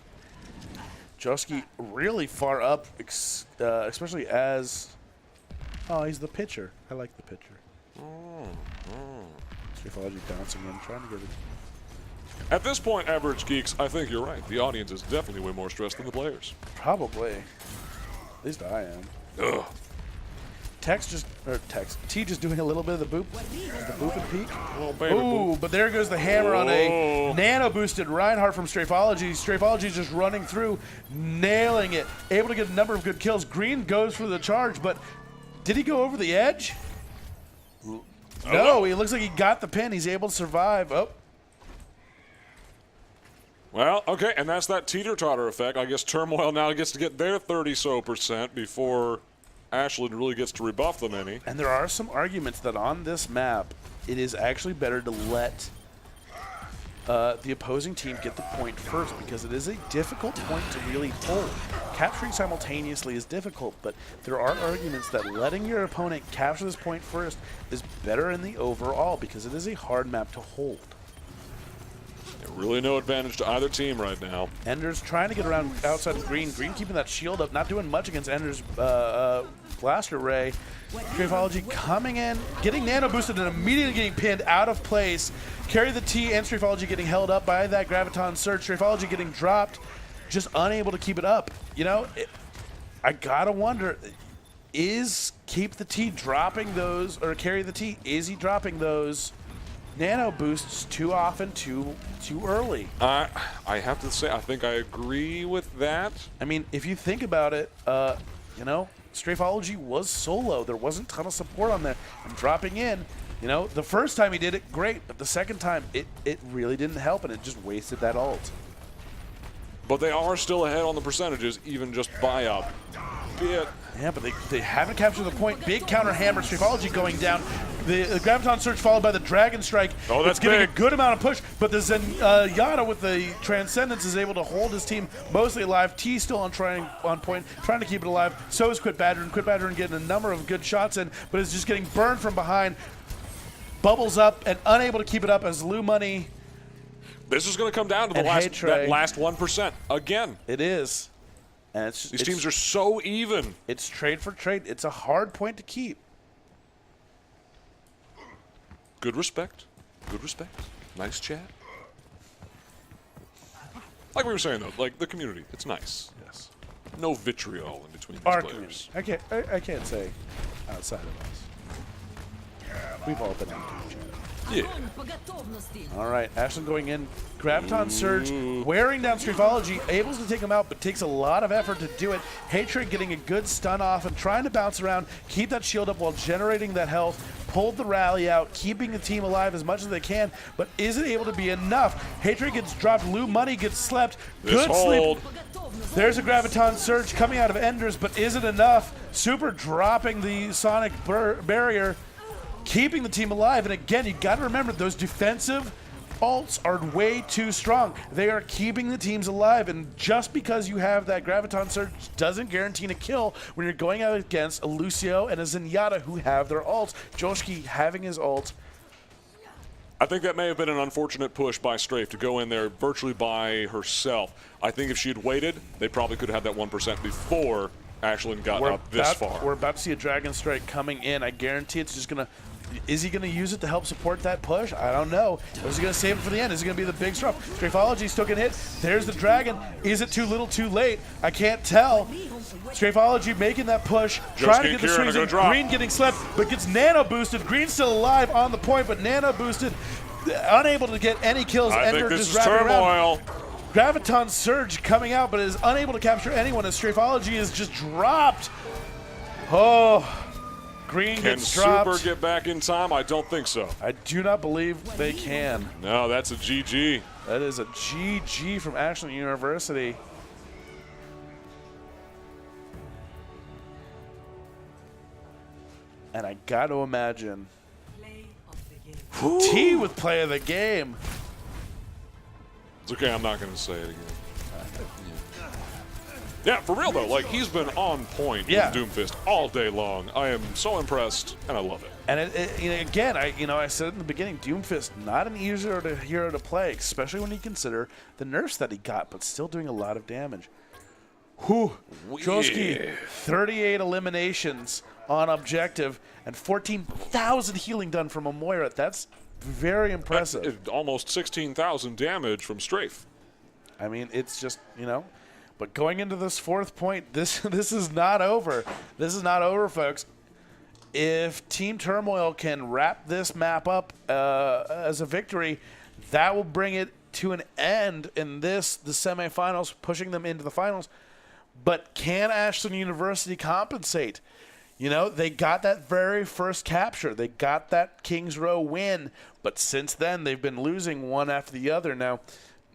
Joski really far up, especially as... Oh, he's the pitcher. I like the pitcher. Strafology bouncing in, trying to get it. At this point, Average Geeks, I think you're right. The audience is definitely way more stressed than the players. Probably. At least I am. Ugh. T just doing a little bit of the boop. The boop and peek. Oh, baby. Ooh, but there goes the hammer on a nano-boosted Reinhardt from Strafology. Strafology just running through, nailing it. Able to get a number of good kills. Green goes for the charge, but did he go over the edge? No, he looks like he got the pin. He's able to survive. Oh. Well, okay, and that's that teeter-totter effect. I guess Turmoil now gets to get their 30% before Ashland really gets to rebuff them any. And there are some arguments that on this map, it is actually better to let the opposing team get the point first, because it is a difficult point to really hold. Capturing simultaneously is difficult, but there are arguments that letting your opponent capture this point first is better in the overall, because it is a hard map to hold. Really no advantage to either team right now. Ender's trying to get around outside of Green. Green keeping that shield up, not doing much against Ender's Blaster Ray. Strafology coming in, getting nano boosted and immediately getting pinned out of place. Carry the T and Strafology getting held up by that Graviton Surge. Strafology getting dropped, just unable to keep it up. You know, I gotta wonder, is Keep the T dropping those, or Carry the T, is he dropping those nano boosts too often, too early? I have to say, I think I agree with that. I mean, if you think about it, you know, Strafology was solo. There wasn't a ton of support on there. And dropping in, you know, the first time he did it, great. But the second time, it really didn't help, and it just wasted that ult. But they are still ahead on the percentages, even just by a bit. Yeah, but they haven't captured the point. Big counter hammer, Strafology going down. The Graviton Surge followed by the Dragon Strike. Oh, that's giving big. a good amount of push, but the Zenyatta with the Transcendence is able to hold his team mostly alive. T still on point, trying to keep it alive. So is Quit Badgerin. Quit Badgerin getting a number of good shots in, but is just getting burned from behind. Bubbles up and unable to keep it up as Lou Money. This is going to come down to the that last 1% again. It is. And These teams are so even. It's trade for trade. It's a hard point to keep. Good respect. Good respect. Nice chat. Like we were saying, though, like the community, it's nice. Yes. No vitriol in between these Our players. community. I can't say outside of us. We've all been on team chat. Yeah. All right, Ashland going in. Graviton Surge, wearing down Strafology, able to take him out, but takes a lot of effort to do it. Hatred getting a good stun off and trying to bounce around, keep that shield up while generating that health. Pulled the rally out, keeping the team alive as much as they can, but isn't able to be enough. Hatred gets dropped, Lou Money gets slept. Good sleep. There's a Graviton Surge coming out of Enders, but isn't enough. Super dropping the Sonic barrier, keeping the team alive. And again, you got to remember those defensive ults are way too strong. They are keeping the teams alive, and just because you have that Graviton Surge doesn't guarantee a kill when you're going out against a Lucio and a Zenyatta who have their ults. Joshki having his ult. I think that may have been an unfortunate push by Strafe to go in there virtually by herself. I think if she had waited, they probably could have had that 1% before Ashland got up this far. We're about to see a Dragon Strike coming in. I guarantee it's just going to... Is he going to use it to help support that push? I don't know. Or is he going to save it for the end? Is it going to be the big strop? Strafology still can hit. There's the Dragon. Is it too little too late? I can't tell. Strafology making that push. Trying to get the swings in. Green getting slept, but gets nano boosted. Green still alive on the point, but nano boosted. Unable to get any kills. I think this is Turmoil. Graviton Surge coming out, but is unable to capture anyone as Strafology is just dropped. Oh... Green gets dropped. Can Super get back in time? I don't think so. I do not believe they can. No, that's a GG. That is a GG from Ashland University. And I got to imagine T with play of the game. It's okay, I'm not going to say it again. Yeah, for real though, like he's been on point with Doomfist all day long. I am so impressed, and I love it. And you know, again, I said in the beginning, Doomfist not an easier hero to play, especially when you consider the nerfs that he got, but still doing a lot of damage. Whew, Joski, 38 eliminations on objective and 14,000 healing done from a Moira. That's very impressive. Almost 16,000 damage from Strafe. I mean, it's just, you know. But going into this fourth point, this is not over. This is not over, folks. If Team Turmoil can wrap this map up as a victory, that will bring it to an end in the semifinals, pushing them into the finals. But can Ashland University compensate? You know, they got that very first capture. They got that Kings Row win. But since then, they've been losing one after the other. Now,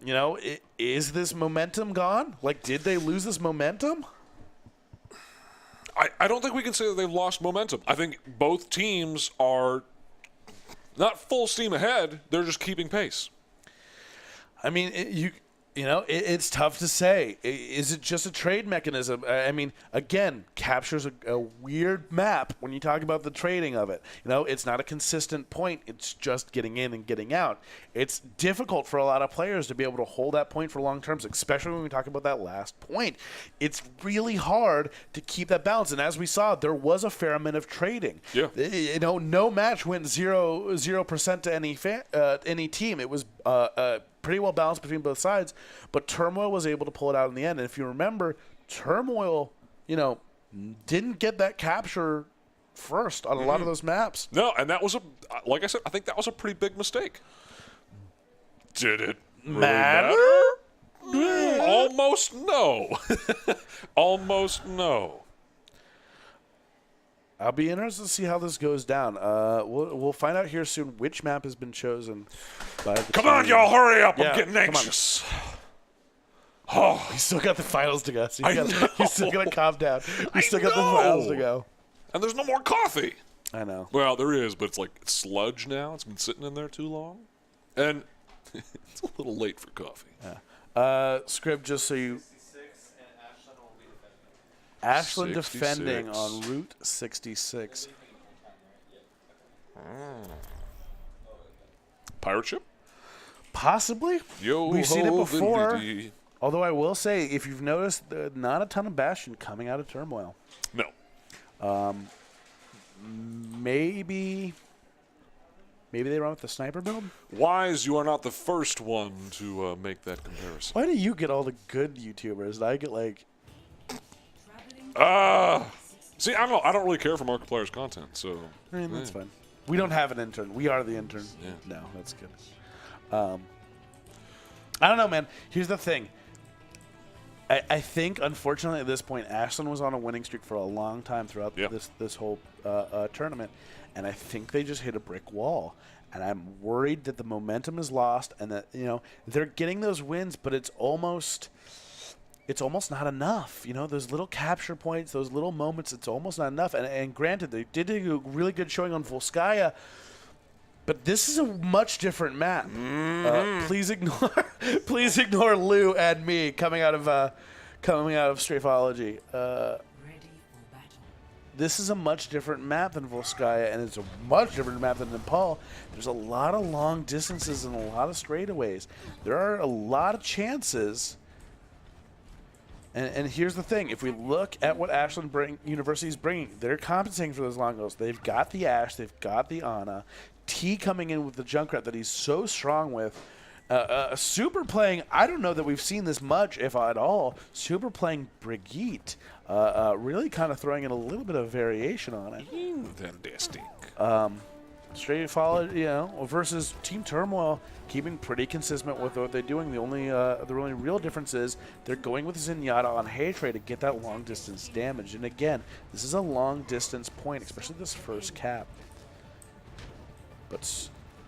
you know, is this momentum gone? Like, did they lose this momentum? I don't think we can say that they've lost momentum. I think both teams are not full steam ahead. They're just keeping pace. I mean, You know, it's tough to say. Is it just a trade mechanism? I mean, again, captures a weird map when you talk about the trading of it. You know, it's not a consistent point. It's just getting in and getting out. It's difficult for a lot of players to be able to hold that point for long terms, especially when we talk about that last point. It's really hard to keep that balance. And as we saw, there was a fair amount of trading. Yeah. You know, no match went 0% to any team. It was pretty well balanced between both sides, but Turmoil was able to pull it out in the end. And if you remember, Turmoil, you know, didn't get that capture first on a lot of those maps. No, and that was like I said, I think that was a pretty big mistake. Did it really matter? Almost no. Almost no. I'll be interested to see how this goes down. We'll find out here soon which map has been chosen by the Come on, y'all, hurry up. Yeah, I'm getting come on. anxious. Oh, He's still got the finals to go. So I know. he's still got to calm down. He's still got the know. finals to go. and there's no more coffee. I know. Well, there is, but it's like sludge now. It's been sitting in there too long. And it's a little late for coffee. Script, just so you... 66, and Ashland will be defending. Ashland 66. defending on Route 66. Pirate ship? Possibly. Yo, We've seen it ho, before. Lindy. Although I will say, if you've noticed, not a ton of Bastion coming out of Turmoil. No. Maybe they run with the sniper build? Wise, you are not the first one to make that comparison. Why do you get all the good YouTubers and I get like... See, I don't really care for Markiplier's content, so. I mean, that's fine. We don't have an intern. We are the intern. Yeah. No, that's good. I don't know, man. Here's the thing. I think, unfortunately, at this point, Ashland was on a winning streak for a long time throughout Yeah. this whole tournament, and I think they just hit a brick wall. And I'm worried that the momentum is lost, and that they're getting those wins, but it's almost not enough. Those little capture points, those little moments, it's almost not enough. And granted, they did a really good showing on Volskaya, but this is a much different map. Please ignore Lou and me coming out of Strafology. This is a much different map than Volskaya, and it's a much different map than Nepal. There's a lot of long distances and a lot of straightaways. There are a lot of chances. And here's the thing. If we look at what Ashland University is bringing, they're compensating for those long goals. They've got the Ash. They've got the Ana. T coming in with the Junkrat that he's so strong with. Super playing, I don't know that we've seen this much, if at all. Super playing Brigitte. Really kind of throwing in a little bit of variation on it. Fantastic. Straight follow, versus Team Turmoil, keeping pretty consistent with what they're doing. The only real difference is they're going with Zenyatta on Haytray to get that long distance damage. And again, this is a long distance point, especially this first cap. But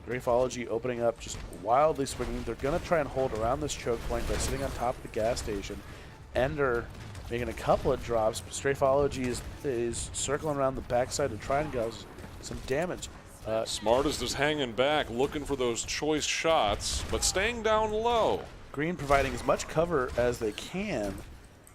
Grafology opening up, just wildly swinging. They're going to try and hold around this choke point by sitting on top of the gas station. Ender making a couple of drops, but Strafology is circling around the backside to try and get some damage. Smart is just hanging back, looking for those choice shots, but staying down low. Green providing as much cover as they can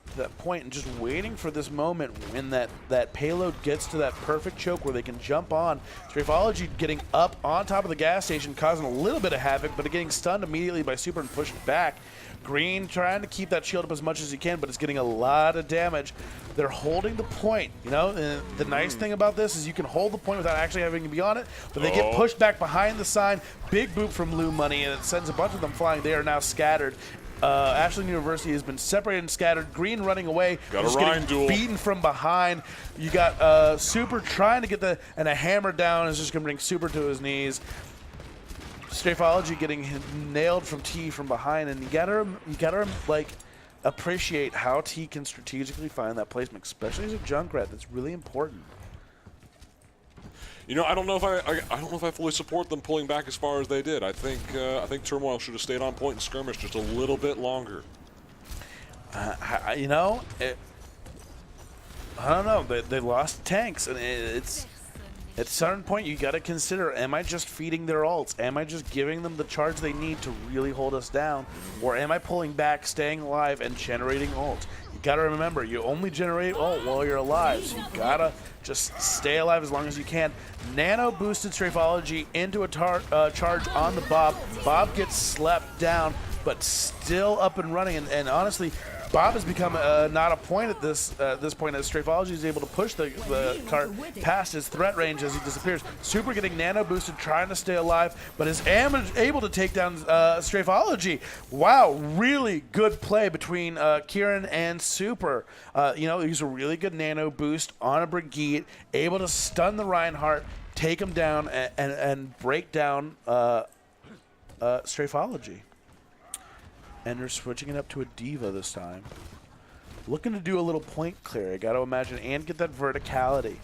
to that point and just waiting for this moment when that payload gets to that perfect choke where they can jump on. Strafology getting up on top of the gas station, causing a little bit of havoc, but getting stunned immediately by Super and pushed back. Green trying to keep that shield up as much as he can, but it's getting a lot of damage. They're holding the point, and the nice thing about this is you can hold the point without actually having to be on it, but they get pushed back behind the sign. Big boop from Lou Money, and it sends a bunch of them flying. They are now scattered. Ashland University has been separated and scattered. Green running away, Got just a Rhine getting duel. beaten from behind. You got Super trying to get and a hammer down is just going to bring Super to his knees. Strafology getting nailed from T from behind, and you gotta like appreciate how T can strategically find that placement, especially as a Junkrat. That's really important. I don't know if I don't know if I fully support them pulling back as far as they did. I think Turmoil should have stayed on point and skirmished just a little bit longer. I don't know. They lost tanks, and it's At a certain point, you got to consider, am I just feeding their ults? Am I just giving them the charge they need to really hold us down? Or am I pulling back, staying alive, and generating ults? You got to remember, you only generate ult while you're alive, so you got to just stay alive as long as you can. Nano boosted Strafology into a charge on the Bob. Bob gets slept down, but still up and running, and honestly, Bob has become not a point at this point, as Strafology is able to push the cart past his threat range as he disappears. Super getting nano boosted, trying to stay alive, but is able to take down Strafology. Wow, really good play between Kieran and Super. You know, he's a really good nano boost on a Brigitte, able to stun the Reinhardt, take him down, and break down Strafology. And they're switching it up to a Diva this time. Looking to do a little point clear, I got to imagine, and get that verticality.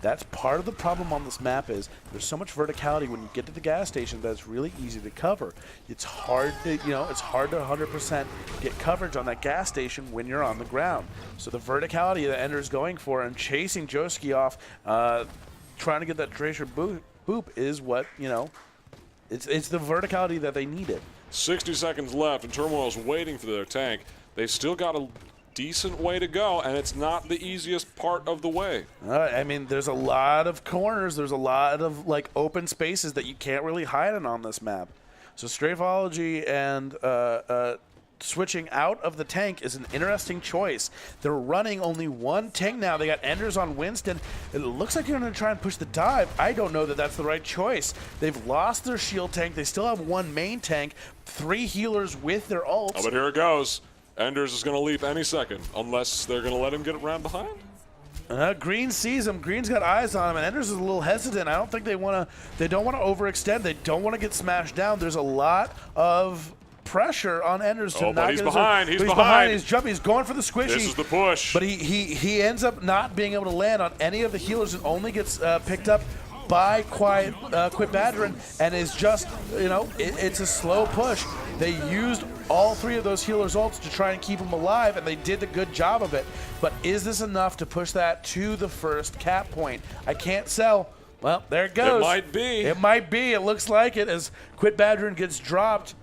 That's part of the problem on this map is there's so much verticality when you get to the gas station that it's really easy to cover. It's hard to, it's hard to 100% get coverage on that gas station when you're on the ground. So the verticality that Ender's going for and chasing Joski off, trying to get that Tracer boop is what, it's the verticality that they needed. 60 seconds left, and Turmoil's waiting for their tank. They've still got a decent way to go, and it's not the easiest part of the way. I mean, there's a lot of corners. There's a lot of open spaces that you can't really hide in on this map. So Strafology and switching out of the tank is an interesting choice. They're running only one tank now. They got Enders on Winston. It looks like they're going to try and push the dive. I don't know that that's the right choice. They've lost their shield tank. They still have one main tank, 3 healers with their ults. Oh, but here it goes. Enders is going to leap any second, unless they're going to let him get around behind. Green sees him. Green's got eyes on him, and Enders is a little hesitant. I don't think they want to. They don't want to overextend. They don't want to get smashed down. There's a lot of pressure on Enders to not he's get behind. He's behind. behind. He's jumping. He's going for the squishy. This is the push. But he ends up not being able to land on any of the healers and only gets picked up by Quit Badrin, and is just, it's a slow push. They used all 3 of those healers' ults to try and keep him alive, and they did a good job of it. But is this enough to push that to the first cap point? I can't sell. Well, there it goes. It might be. It might be. It looks like it as Quit Badrin gets dropped.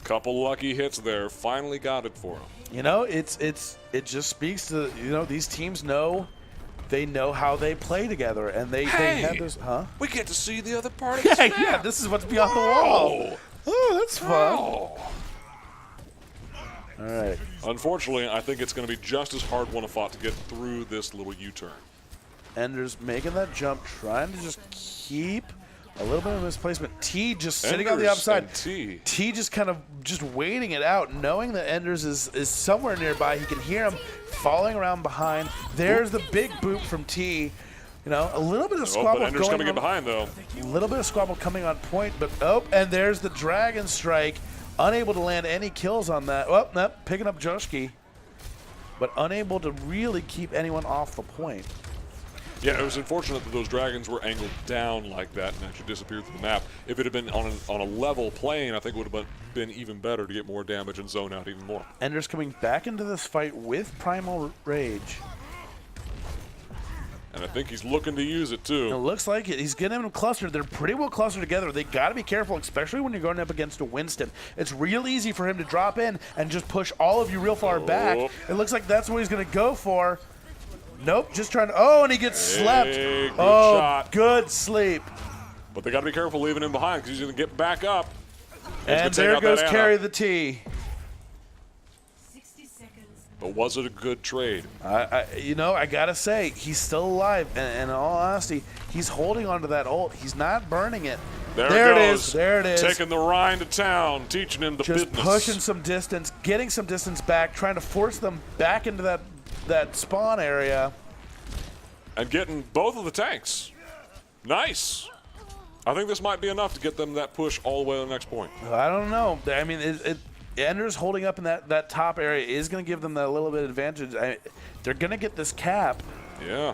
Couple lucky hits there. Finally got it for him. It just speaks to, these teams know. They know how they play together, and they have this. Huh? We get to see the other part of the snap. Yeah, this is what's beyond the wall. Oh, that's fun. All right. Unfortunately, I think it's going to be just as hard one fought to get through this little U-turn. Ender's making that jump, trying to just keep a little bit of misplacement. T just sitting on the upside. T just kind of just waiting it out, knowing that Enders is somewhere nearby. He can hear him falling around behind. There's the big boot from T. A little bit of squabble but Ender's going coming in behind, though. A little bit of squabble coming on point, but and there's the Dragon Strike. Unable to land any kills on that. Well, nope, picking up Joski, but unable to really keep anyone off the point. Yeah, it was unfortunate that those dragons were angled down like that and actually disappeared from the map. If it had been on a level plane, I think it would have been even better to get more damage and zone out even more. Ender's coming back into this fight with Primal Rage. And I think he's looking to use it, too. It looks like it. He's getting them clustered. They're pretty well clustered together. They got to be careful, especially when you're going up against a Winston. It's real easy for him to drop in and just push all of you real far back. It looks like that's what he's going to go for. Nope, just trying to. Oh, and he gets slept. Good shot. Good sleep. But they got to be careful leaving him behind because he's going to get back up. And there goes Carry the T. 60 seconds. But was it a good trade? I gotta say, he's still alive. And in all honesty, he's holding onto that ult. He's not burning it. There it is. There it is. Taking the Rhine to town, teaching him the business. Just pushing some distance, getting some distance back, trying to force them back into that spawn area. And getting both of the tanks. Nice. I think this might be enough to get them that push all the way to the next point. I don't know. I mean, Ender's holding up in that top area is going to give them that little bit of advantage. They're going to get this cap. Yeah.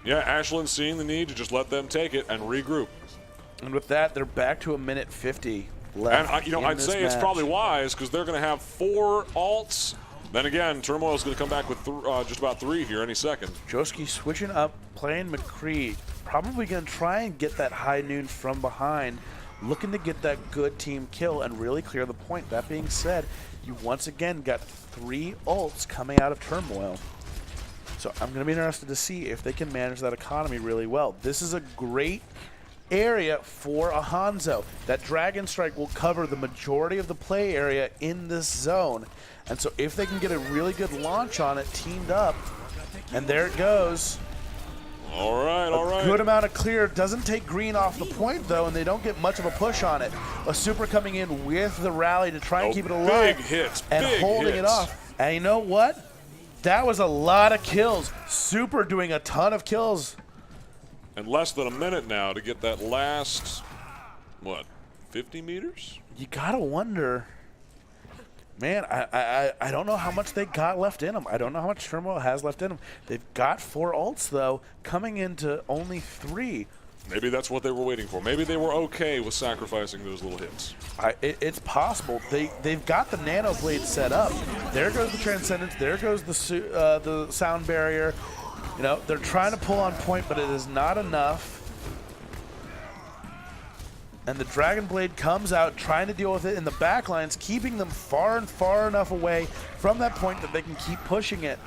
Yeah, Ashland seeing the need to just let them take it and regroup. And with that, they're back to a minute 50 left. And, I'd say it's probably wise because they're going to have 4 alts. Then again, Turmoil's going to come back with just about 3 here any second. Joski switching up, playing McCree. probably going to try and get that high noon from behind, looking to get that good team kill and really clear the point. That being said, you once again got 3 ults coming out of Turmoil. So I'm going to be interested to see if they can manage that economy really well. This is a great area for a Hanzo. That Dragon Strike will cover the majority of the play area in this zone. And so if they can get a really good launch on it, teamed up, and there it goes. All right, all right. Good amount of clear. Doesn't take green off the point, though, and they don't get much of a push on it. A super coming in with the rally to try and keep it alive. Big hits, and big holding hits. it off. And you know what? That was a lot of kills. Super doing a ton of kills. And less than a minute now to get that last, what, 50 meters? You gotta wonder, man, I don't know how much they got left in them. I don't know how much Turmoil has left in them. They've got 4 ults, though, coming into only 3. Maybe that's what they were waiting for. Maybe they were okay with sacrificing those little hits. It's possible. They've got the Nano Blade set up. There goes the Transcendence. There goes the Sound Barrier. You know, they're trying to pull on point, but it is not enough. And the Dragon Blade comes out, trying to deal with it in the back lines, keeping them far and far enough away from that point that they can keep pushing it.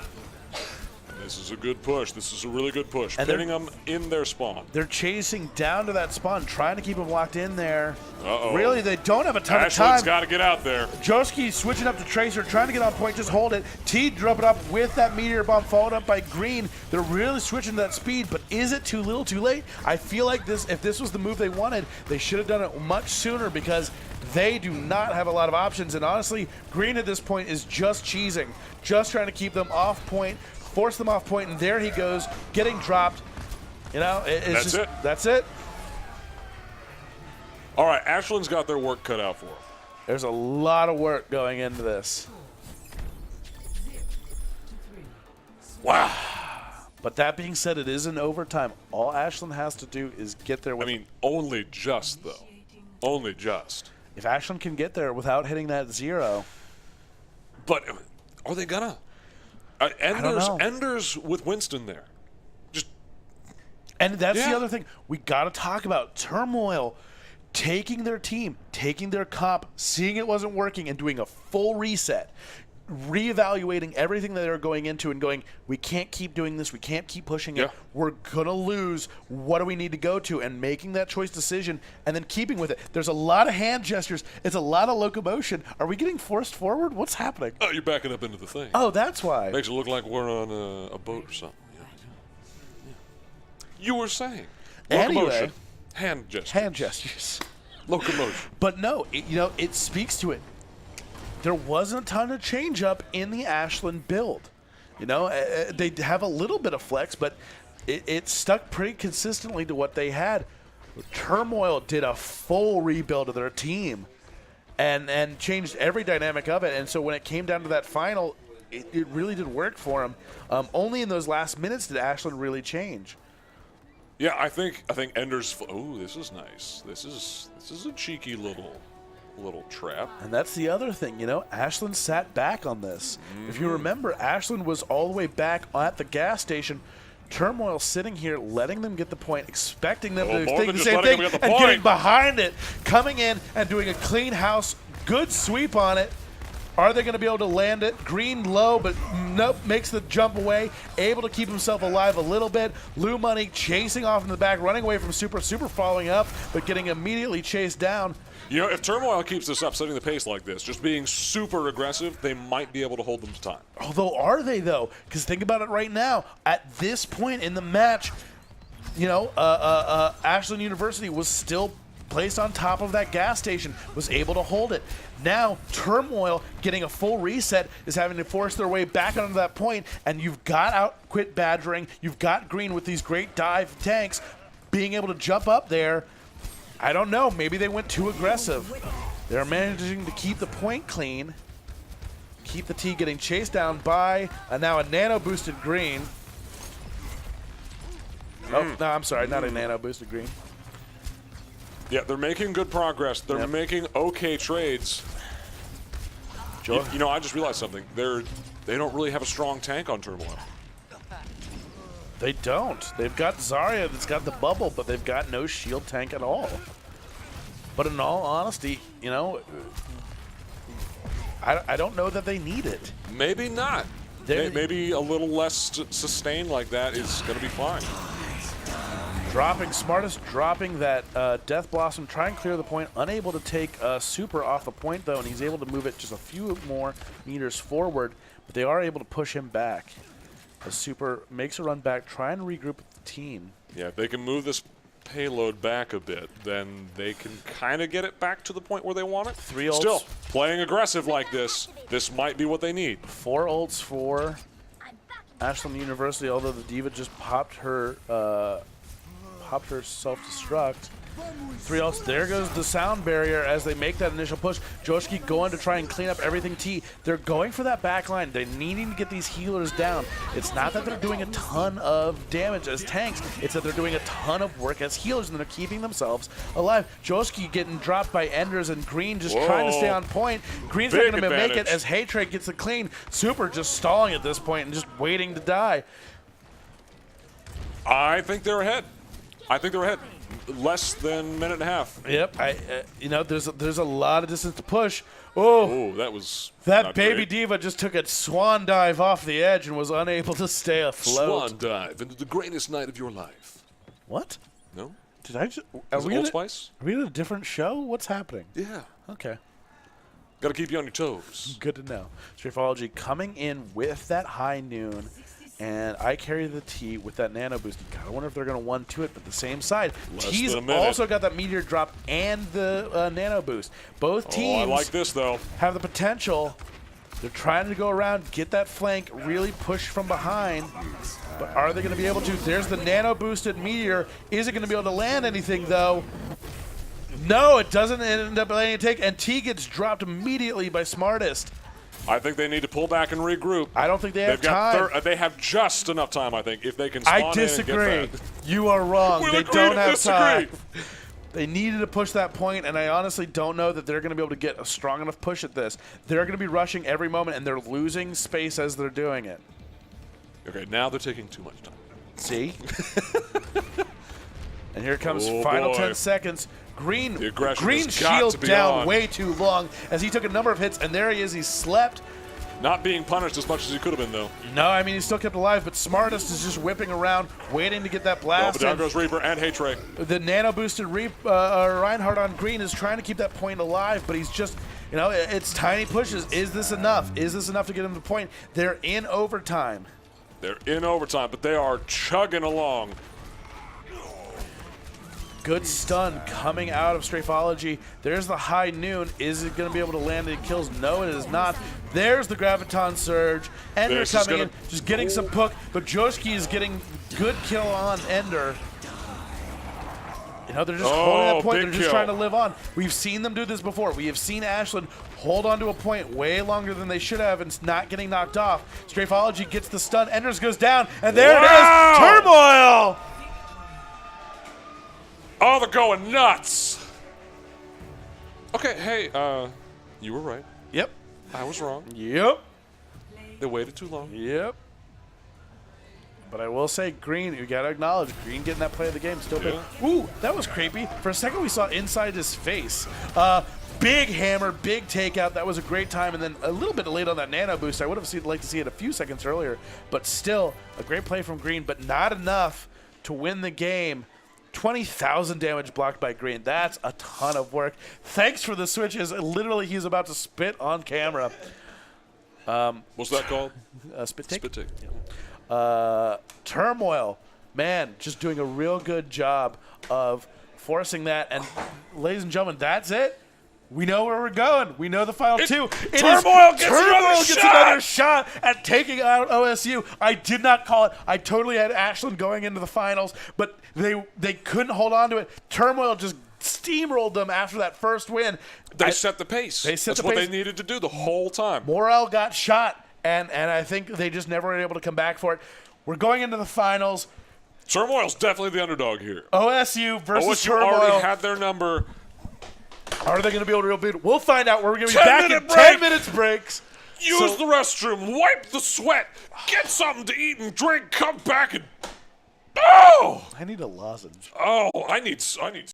This is a good push. This is a really good push. And Pinning them in their spawn. They're chasing down to that spawn, trying to keep them locked in there. Uh-oh. Really, they don't have a ton of Ashland's time. got to get out there. Joski switching up to Tracer, trying to get on point, just hold it. T drop it up with that Meteor Bomb, followed up by Green. They're really switching to that speed, but is it too little too late? I feel like if this was the move they wanted, they should have done it much sooner because they do not have a lot of options. And honestly, Green at this point is just cheesing, just trying to keep them off point, force them off point, and there he goes, getting dropped. You know, that's it. All right, Ashland's got their work cut out for them. There's a lot of work going into this. Wow. But that being said, it is in overtime. All Ashland has to do is get there I with mean, only just, though. Only just. If Ashland can get there without hitting that 0. But are they going to? don't know. Enders with Winston there. And that's Yeah. the other thing. We got to talk about Turmoil taking their team, taking their comp, seeing it wasn't working, and doing a full reset. Reevaluating everything that they're going into and going, we can't keep doing this, we can't keep pushing it, Yeah. we're gonna lose, what do we need to go to? And making that choice decision and then keeping with it. There's a lot of hand gestures, it's a lot of locomotion. Are we getting forced forward? What's happening? Oh, you're backing up into the thing. Oh, that's why. Makes it look like we're on a boat or something. Yeah. You were saying. Locomotion. Anyway. Hand gestures. Hand gestures. Locomotion. But no, it speaks to it. There wasn't a ton of change up in the Ashland build. They have a little bit of flex, but it stuck pretty consistently to what they had. Turmoil did a full rebuild of their team and changed every dynamic of it. And so when it came down to that final, it really did work for them. Only in those last minutes did Ashland really change. Yeah, I think Ender's. Oh, this is nice. This is a cheeky little trap. And that's the other thing, Ashland sat back on this. If you remember, Ashland was all the way back at the gas station. Turmoil sitting here, letting them get the point, expecting them to more think than the just same letting thing, them get and the getting point. behind it, coming in and doing a clean house, good sweep on it. Are they going to be able to land it? Green low, but nope, makes the jump away. Able to keep himself alive a little bit. Lou Money chasing off in the back, running away from Super following up, but getting immediately chased down. If Turmoil keeps this up, setting the pace like this, just being super aggressive, they might be able to hold them to time. Although, are they, though? Because think about it right now. At this point in the match, Ashland University was still placed on top of that gas station, was able to hold it. Now, Turmoil, getting a full reset, is having to force their way back onto that point, and you've got Outquit Badgering, you've got Green with these great dive tanks, being able to jump up there. I don't know, maybe they went too aggressive. They're managing to keep the point clean, keep the T getting chased down by now a nano-boosted Green. Oh, no, I'm sorry, not a nano-boosted Green. Yeah, they're making good progress. They're making okay trades. I just realized something. They don't really have a strong tank on Turmoil. They don't. They've got Zarya that's got the bubble, but they've got no shield tank at all. But in all honesty, you know, I don't know that they need it. Maybe not. Maybe a little less sustained like that is going to be fine. Smartest dropping that Death Blossom, try and clear the point, unable to take Super off the point though, and he's able to move it just a few more meters forward, but they are able to push him back. As Super makes a run back, try and regroup with the team. Yeah, if they can move this payload back a bit, then they can kind of get it back to the point where they want it. 3 ults. Still, playing aggressive like this might be what they need. 4 ults for Ashland University, although the Diva just popped her self-destruct. 3 ults. There goes the sound barrier as they make that initial push. Joshki going to try and clean up everything T. They're going for that back line. They're needing to get these healers down. It's not that they're doing a ton of damage as tanks. It's that they're doing a ton of work as healers, and they're keeping themselves alive. Joshki getting dropped by Enders, and Green just trying to stay on point. Green's not going to make it as Haytrade gets the clean. Super just stalling at this point and just waiting to die. I think they're ahead. Less than a minute and a half. Yep, you know, there's a lot of distance to push. Oh, that was that baby great. Diva just took a swan dive off the edge and was unable to stay afloat. Swan dive into the greatest night of your life. What? No? Did I just? Old Spice? Are we in a different show? What's happening? Yeah. Okay. Got to keep you on your toes. Good to know. Straightforward coming in with that high noon. And I carry the T with that nano boost. You gotta wonder if they're gonna 1-2 it, but the same side. T's also got that meteor drop and the nano boost. Both teams I like this though. Have the potential. They're trying to go around, get that flank, really push from behind. But are they gonna be able to? There's the nano boosted meteor. Is it gonna be able to land anything though? No, it doesn't end up landing a take, and T gets dropped immediately by Smartest. I think they need to pull back and regroup. I don't think they have time. They have just enough time, I think, if they can spawn I disagree. in and get You are wrong. We'll they don't have disagree. time. They needed to push that point, and I honestly don't know that they're going to be able to get a strong enough push at this. They're going to be rushing every moment, and they're losing space as they're doing it. Okay, now they're taking too much time. See? And here comes final 10 seconds. Green shield down way too long as he took a number of hits, and there he is. He slept. Not being punished as much as he could have been, though. No, I mean, he still kept alive, but Smartest is just whipping around, waiting to get that blast. But down goes Reaper and Haytrade. The nano-boosted Reinhardt on Green is trying to keep that point alive, but he's just, you know, it's tiny pushes. Is this enough? Is this enough to get him to the point? They're in overtime. They're in overtime, but they are chugging along. Good stun coming out of Strafology. There's the high noon. Is it going to be able to land any kills? No, it is not. There's the Graviton Surge. Ender coming in, just getting some poke, but Joshki is getting good kill on Ender. You know, they're just holding that point. They're just trying to live on. We've seen them do this before. We have seen Ashland hold on to a point way longer than they should have and not getting knocked off. Strafology gets the stun. Enders goes down, and there it is. Turmoil! Oh, they're going nuts. Okay, hey, you were right. Yep. I was wrong. Yep. They waited too long. Yep. But I will say, Green, you got to acknowledge, Green getting that play of the game still big. Ooh, that was creepy. For a second, we saw inside his face. Big hammer, big takeout. That was a great time. And then a little bit late on that nano boost. I would have liked to see it a few seconds earlier. But still, a great play from Green, but not enough to win the game. 20,000 damage blocked by Green. That's a ton of work. Thanks for the switches. Literally, he's about to spit on camera. What's that called? Spit take? Spit take. Turmoil. Man, just doing a real good job of forcing that. And ladies and gentlemen, that's it. We know where we're going. We know the final two. Turmoil gets another shot at taking out OSU. I did not call it. I totally had Ashland going into the finals, but they couldn't hold on to it. Turmoil just steamrolled them after that first win. They set the pace. That's what they needed to do the whole time. Morale got shot, and I think they just never were able to come back for it. We're going into the finals. Turmoil's definitely the underdog here. OSU versus OSU Turmoil. already had their number. Are they going to be able to real beat? We'll find out. We're going to be back in 10 minutes breaks. Use the restroom. Wipe the sweat. Get something to eat and drink. Come back and Oh! I need a lozenge. Oh, I need